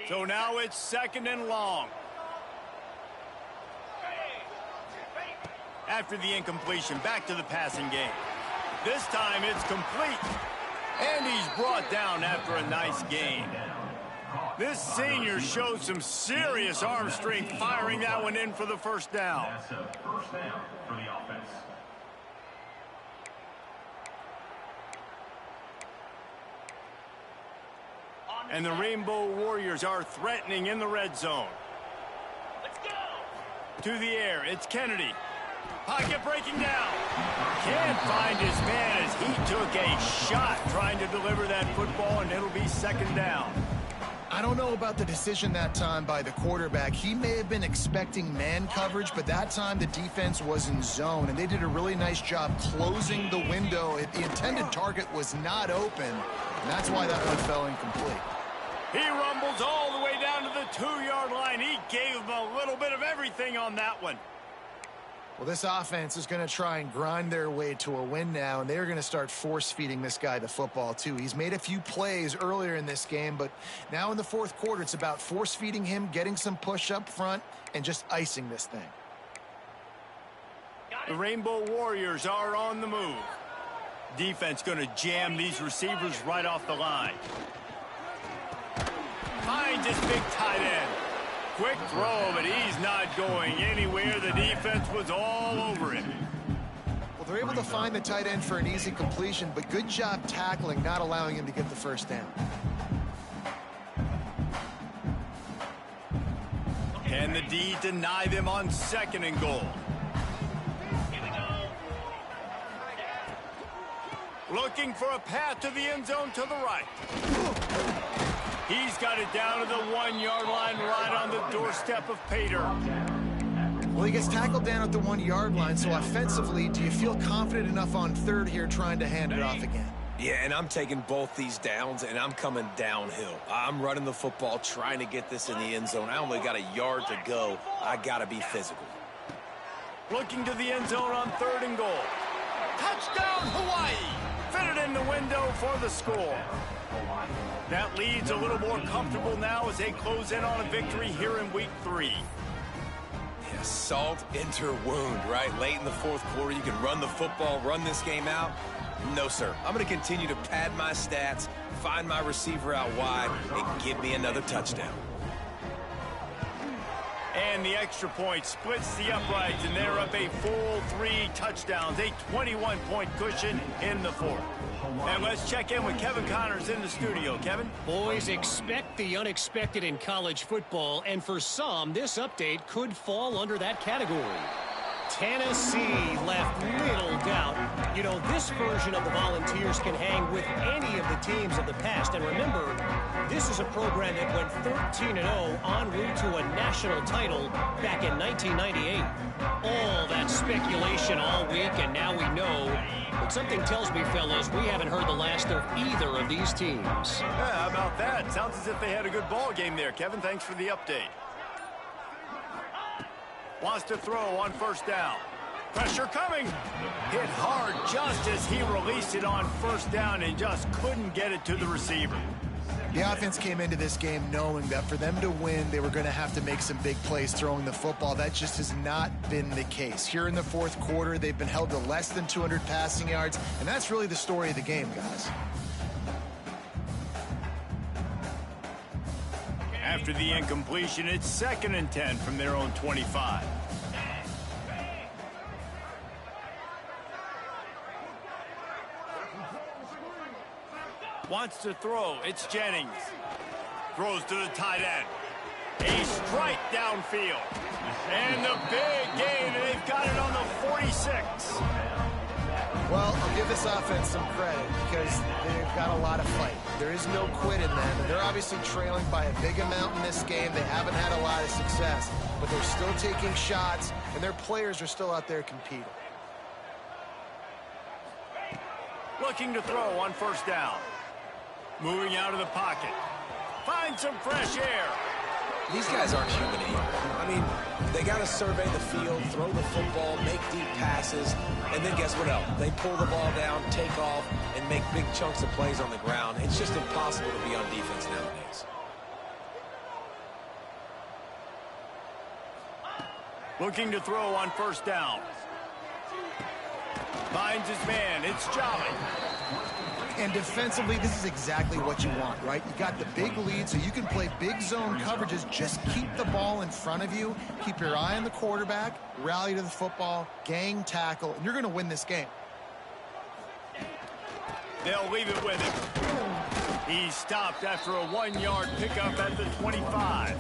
So now it's second and long. After the incompletion, back to the passing game. This time it's complete. And he's brought down after a nice gain. This senior showed some serious arm strength firing that one in for the first down. That's a first down for the offense. And the Rainbow Warriors are threatening in the red zone. Let's go! To the air, it's Kennedy. Pocket breaking down. Can't find his man as he took a shot trying to deliver that football, and it'll be second down. I don't know about the decision that time by the quarterback. He may have been expecting man coverage, but that time the defense was in zone, and they did a really nice job closing the window. The intended target was not open, and that's why that one fell incomplete. He rumbles all the way down to the 2-yard line. He gave him a little bit of everything on that one. Well, this offense is going to try and grind their way to a win now, and they're going to start force-feeding this guy the football, too. He's made a few plays earlier in this game, but now in the fourth quarter, it's about force-feeding him, getting some push up front, and just icing this thing. The Rainbow Warriors are on the move. Defense going to jam these receivers right off the line. Finds his big tight end. Quick throw, but he's not going anywhere. The defense was all over him. Well, they're able to find the tight end for an easy completion, but good job tackling, not allowing him to get the first down. Can the D deny them on second and goal? Looking for a path to the end zone to the right. He's got it down to the 1-yard line right on the doorstep of Pater. Well, he gets tackled down at the 1-yard line, so offensively, do you feel confident enough on third here trying to hand it off again? Yeah, and I'm taking both these downs, and I'm coming downhill. I'm running the football, trying to get this in the end zone. I only got a yard to go. I got to be physical. Looking to the end zone on 3rd and goal. Touchdown, Hawaii! Fitted in the window for the score. That lead's a little more comfortable now as they close in on a victory here in week 3. Yeah, salt into wound, right? Late in the 4th quarter, you can run the football, run this game out. No, sir. I'm going to continue to pad my stats, find my receiver out wide, and give me another touchdown. And the extra point splits the uprights, and they're up a full 3 touchdowns, a 21-point cushion in the 4th. And let's check in with Kevin Connors in the studio. Kevin? Boys, expect the unexpected in college football, and for some, this update could fall under that category. Tennessee left little doubt. You know, this version of the Volunteers can hang with any of the teams of the past. And remember, this is a program that went 13-0 en route to a national title back in 1998. All that speculation all week, and now we know. But something tells me, fellas, we haven't heard the last of either of these teams. Yeah, how about that? Sounds as if they had a good ball game there, Kevin. Thanks for the update. Wants to throw on 1st down. Pressure coming. Hit hard just as he released it on 1st down and just couldn't get it to the receiver. The offense came into this game knowing that for them to win, they were going to have to make some big plays throwing the football. That just has not been the case. Here in the 4th quarter, they've been held to less than 200 passing yards, and that's really the story of the game, guys. After the incompletion, it's 2nd and 10 from their own 25. Wants to throw. It's Jennings. Throws to the tight end. A strike downfield. And the big gain. They've got it on the 46. Well, I'll give this offense some credit because they've got a lot of fight. There is no quit in them, and they're obviously trailing by a big amount in this game. They haven't had a lot of success, but they're still taking shots, and their players are still out there competing. Looking to throw on 1st down. Moving out of the pocket. Find some fresh air. These guys aren't human either. I mean, they got to survey the field, throw the football, make deep passes, and then guess what else? They pull the ball down, take off, and make big chunks of plays on the ground. It's just impossible to be on defense nowadays. Looking to throw on 1st down. Finds his man. It's Jolly. And defensively, this is exactly what you want, right? You got the big lead, so you can play big zone coverages. Just keep the ball in front of you. Keep your eye on the quarterback. Rally to the football. Gang tackle. And you're going to win this game. They'll leave it with him. He's stopped after a 1-yard pickup at the 25.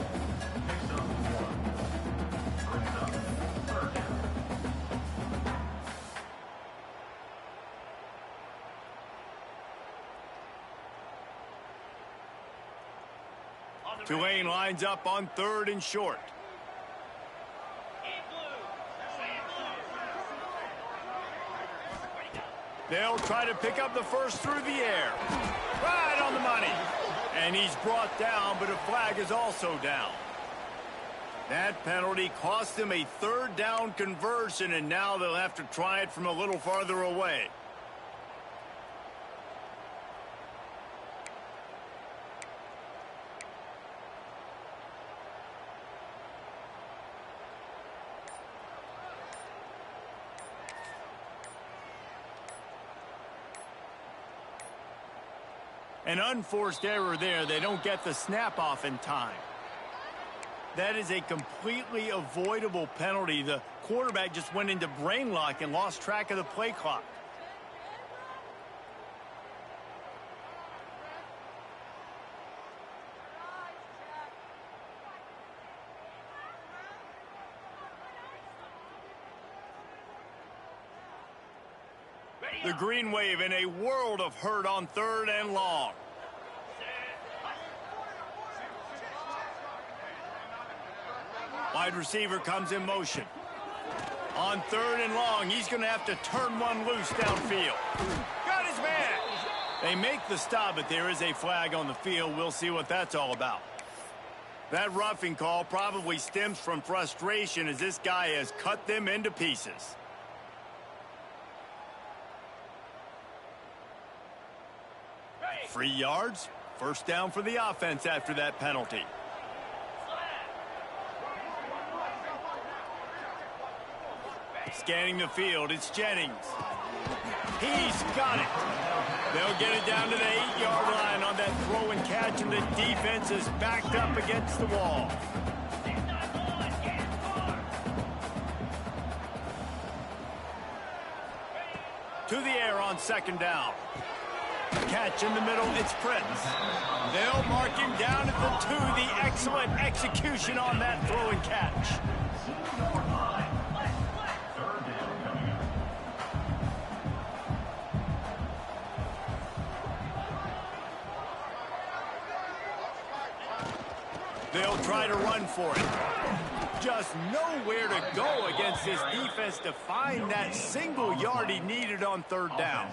Tulane lines up on 3rd and short. They'll try to pick up the first through the air. Right on the money. And he's brought down, but a flag is also down. That penalty cost them a 3rd down conversion, and now they'll have to try it from a little farther away. An unforced error there. They don't get the snap off in time. That is a completely avoidable penalty. The quarterback just went into brain lock and lost track of the play clock. The green wave in a world of hurt on 3rd and long. Wide receiver comes in motion. On 3rd and long, he's going to have to turn one loose downfield. Got his man. They make the stop, but there is a flag on the field. We'll see what that's all about. That roughing call probably stems from frustration as this guy has cut them into pieces. Free yards. First down for the offense after that penalty. Scanning the field, it's Jennings. He's got it. They'll get it down to the 8-yard line on that throw and catch, and the defense is backed up against the wall. To the air on second down. Catch in the middle, it's Prince. They'll mark him down at the 2. The excellent execution on that throw and catch. They'll try to run for it. Just nowhere to go against this defense to find that single yard he needed on third down.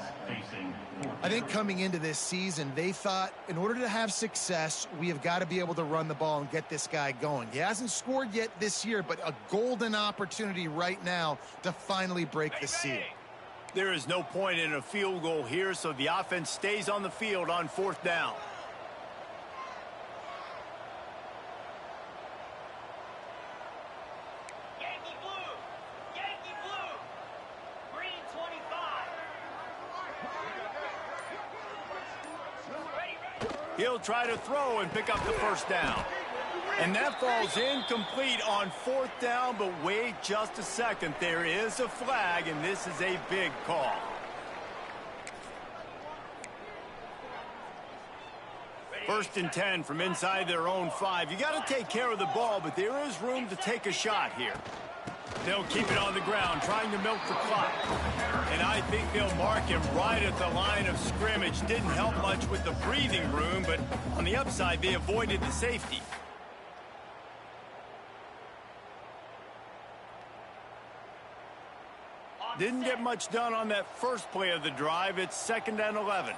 I think coming into this season, they thought in order to have success, we have got to be able to run the ball and get this guy going. He hasn't scored yet this year, but a golden opportunity right now to finally break the seal. There is no point in a field goal here, so the offense stays on the field on fourth down. He'll try to throw and pick up the first down. And that falls incomplete on fourth down, but wait just a second. There is a flag, and this is a big call. First and 10 from inside their own 5. You got to take care of the ball, but there is room to take a shot here. They'll keep it on the ground, trying to milk the clock. And I think they'll mark him right at the line of scrimmage. Didn't help much with the breathing room, but on the upside, they avoided the safety. Didn't get much done on that first play of the drive. It's 2nd and 11.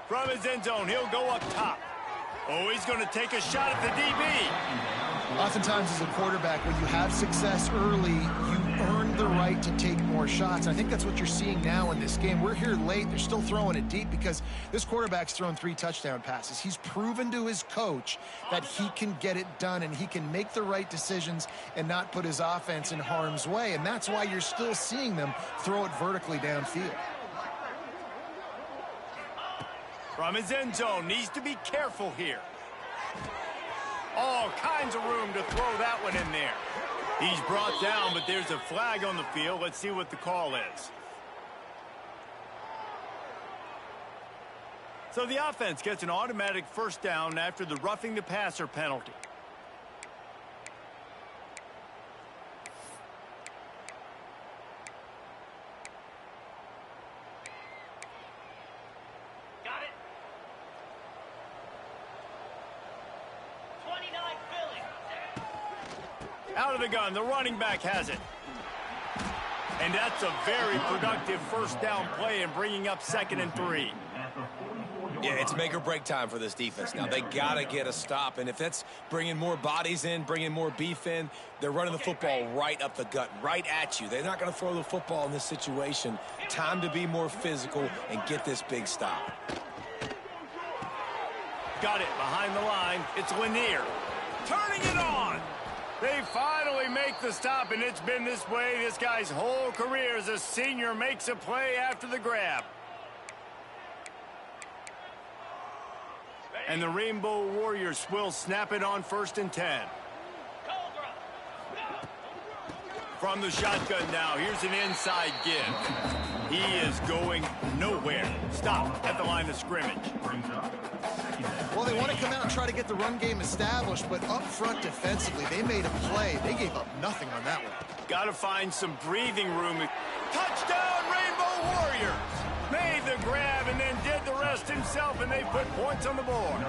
From his end zone, he'll go up top. Oh, he's going to take a shot at the DB. Oftentimes as a quarterback, when you have success early, you earn the right to take more shots. And I think that's what you're seeing now in this game. We're here late. They're still throwing it deep because this quarterback's thrown 3 touchdown passes. He's proven to his coach that he can get it done and he can make the right decisions and not put his offense in harm's way. And that's why you're still seeing them throw it vertically downfield. From his end zone, needs to be careful here. All kinds of room to throw that one in there. He's brought down, but there's a flag on the field. Let's see what the call is. So the offense gets an automatic first down after the roughing the passer penalty. Out of the gun, the running back has it. And that's a very productive first down play and bringing up 2nd and 3. Yeah, it's make or break time for this defense now. They got to get a stop, and if that's bringing more bodies in, bringing more beef in, they're running the football right up the gut, right at you. They're not going to throw the football in this situation. Time to be more physical and get this big stop. Got it behind the line. It's Lanier. Turning it on. They finally make the stop, and it's been this way this guy's whole career as a senior makes a play after the grab. And the Rainbow Warriors will snap it on 1st and 10. From the shotgun now, here's an inside give. He is going nowhere. Stop at the line of scrimmage. Well, they want to come out and try to get the run game established, but up front defensively, they made a play. They gave up nothing on that one. Got to find some breathing room. Touchdown, Rainbow Warriors! Made the grab and then did the rest himself, and they put points on the board.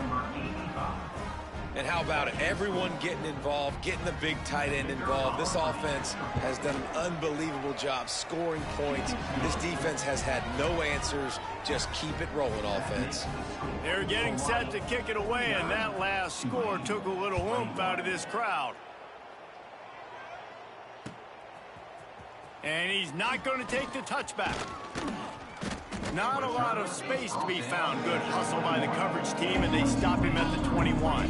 And how about it? Everyone getting involved, getting the big tight end involved. This offense has done an unbelievable job scoring points. This defense has had no answers. Just keep it rolling, offense. They're getting set to kick it away, and that last score took a little oomph out of this crowd. And he's not going to take the touchback. Not a lot of space to be found. Good hustle by the coverage team, and they stop him at the 21.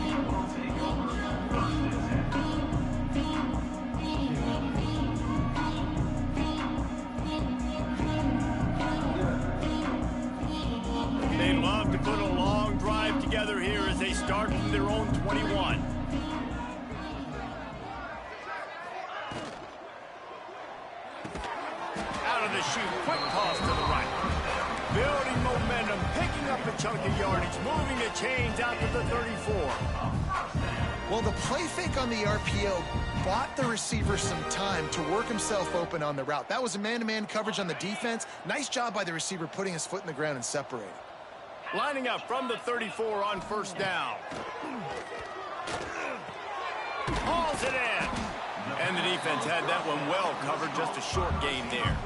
They love to put a long drive together here as they start from their own 21. Out of the chute, quick toss to the right. Building momentum, picking up a chunk of yardage, moving the chains out to the 34. Well, the play fake on the RPO bought the receiver some time to work himself open on the route. That was a man-to-man coverage on the defense. Nice job by the receiver putting his foot in the ground and separating. Lining up from the 34 on first down. Hauls it in. And the defense had that one well covered, just a short gain there.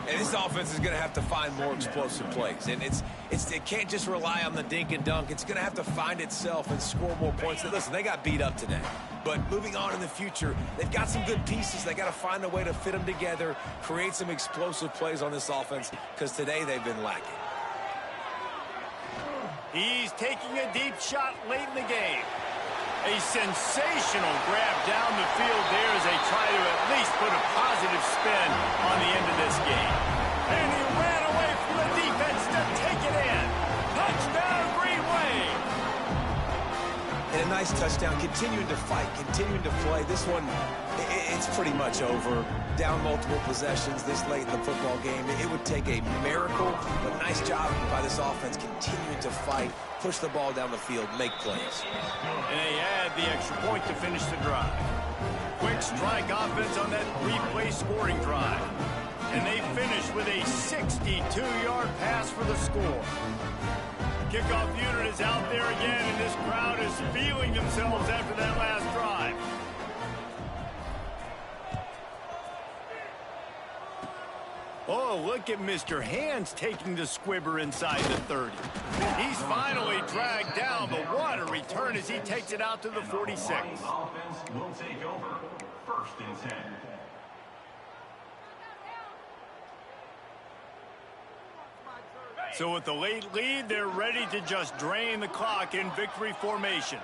And this offense is going to have to find more explosive plays. And it can't just rely on the dink and dunk. It's going to have to find itself and score more points. Listen, they got beat up today. But moving on in the future, they've got some good pieces. They got to find a way to fit them together, create some explosive plays on this offense, because today they've been lacking. He's taking a deep shot late in the game. A sensational grab down the field there as they try to at least put a positive spin on the end of this game. And he ran away from the defense to take it in. Touchdown, Green Wave! And a nice touchdown, continuing to fight, continuing to play. This one, it's pretty much over. Down multiple possessions this late in the football game. It would take a miracle, but nice job by this offense continuing to fight, push the ball down the field, make plays. And they add the extra point to finish the drive. Quick strike offense on that three-play scoring drive. And they finish with a 62-yard pass for the score. Kickoff unit is out there again, and this crowd is feeling themselves after that last drive. Oh, look at Mr. Hands taking the squibber inside the 30. He's finally dragged down, but what a return as he takes it out to the 46. Offense will take over. First and 10. So with the late lead, they're ready to just drain the clock in victory formation.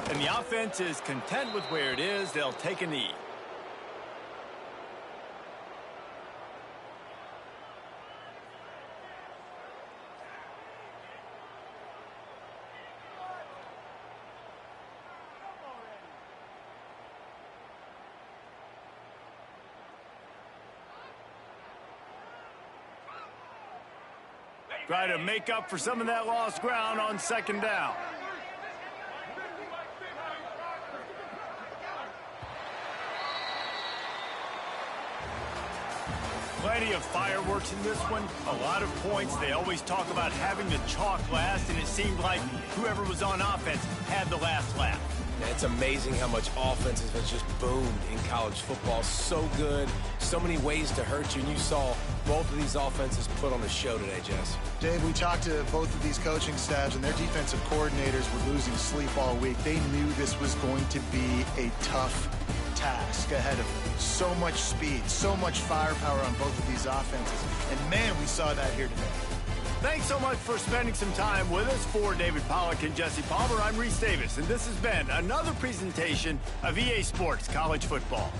And the offense is content with where it is. They'll take a knee. Try to make up for some of that lost ground on second down. Plenty of fireworks in this one. A lot of points. They always talk about having the chalk last, and it seemed like whoever was on offense had the last laugh. It's amazing how much offense has just boomed in college football. So good, so many ways to hurt you, and you saw both of these offenses put on the show today, Jess. Dave, we talked to both of these coaching staffs, and their defensive coordinators were losing sleep all week. They knew this was going to be a tough task ahead of them. So much speed, so much firepower on both of these offenses. And, man, we saw that here today. Thanks so much for spending some time with us. For David Pollack and Jesse Palmer, I'm Reese Davis, and this has been another presentation of EA Sports College Football.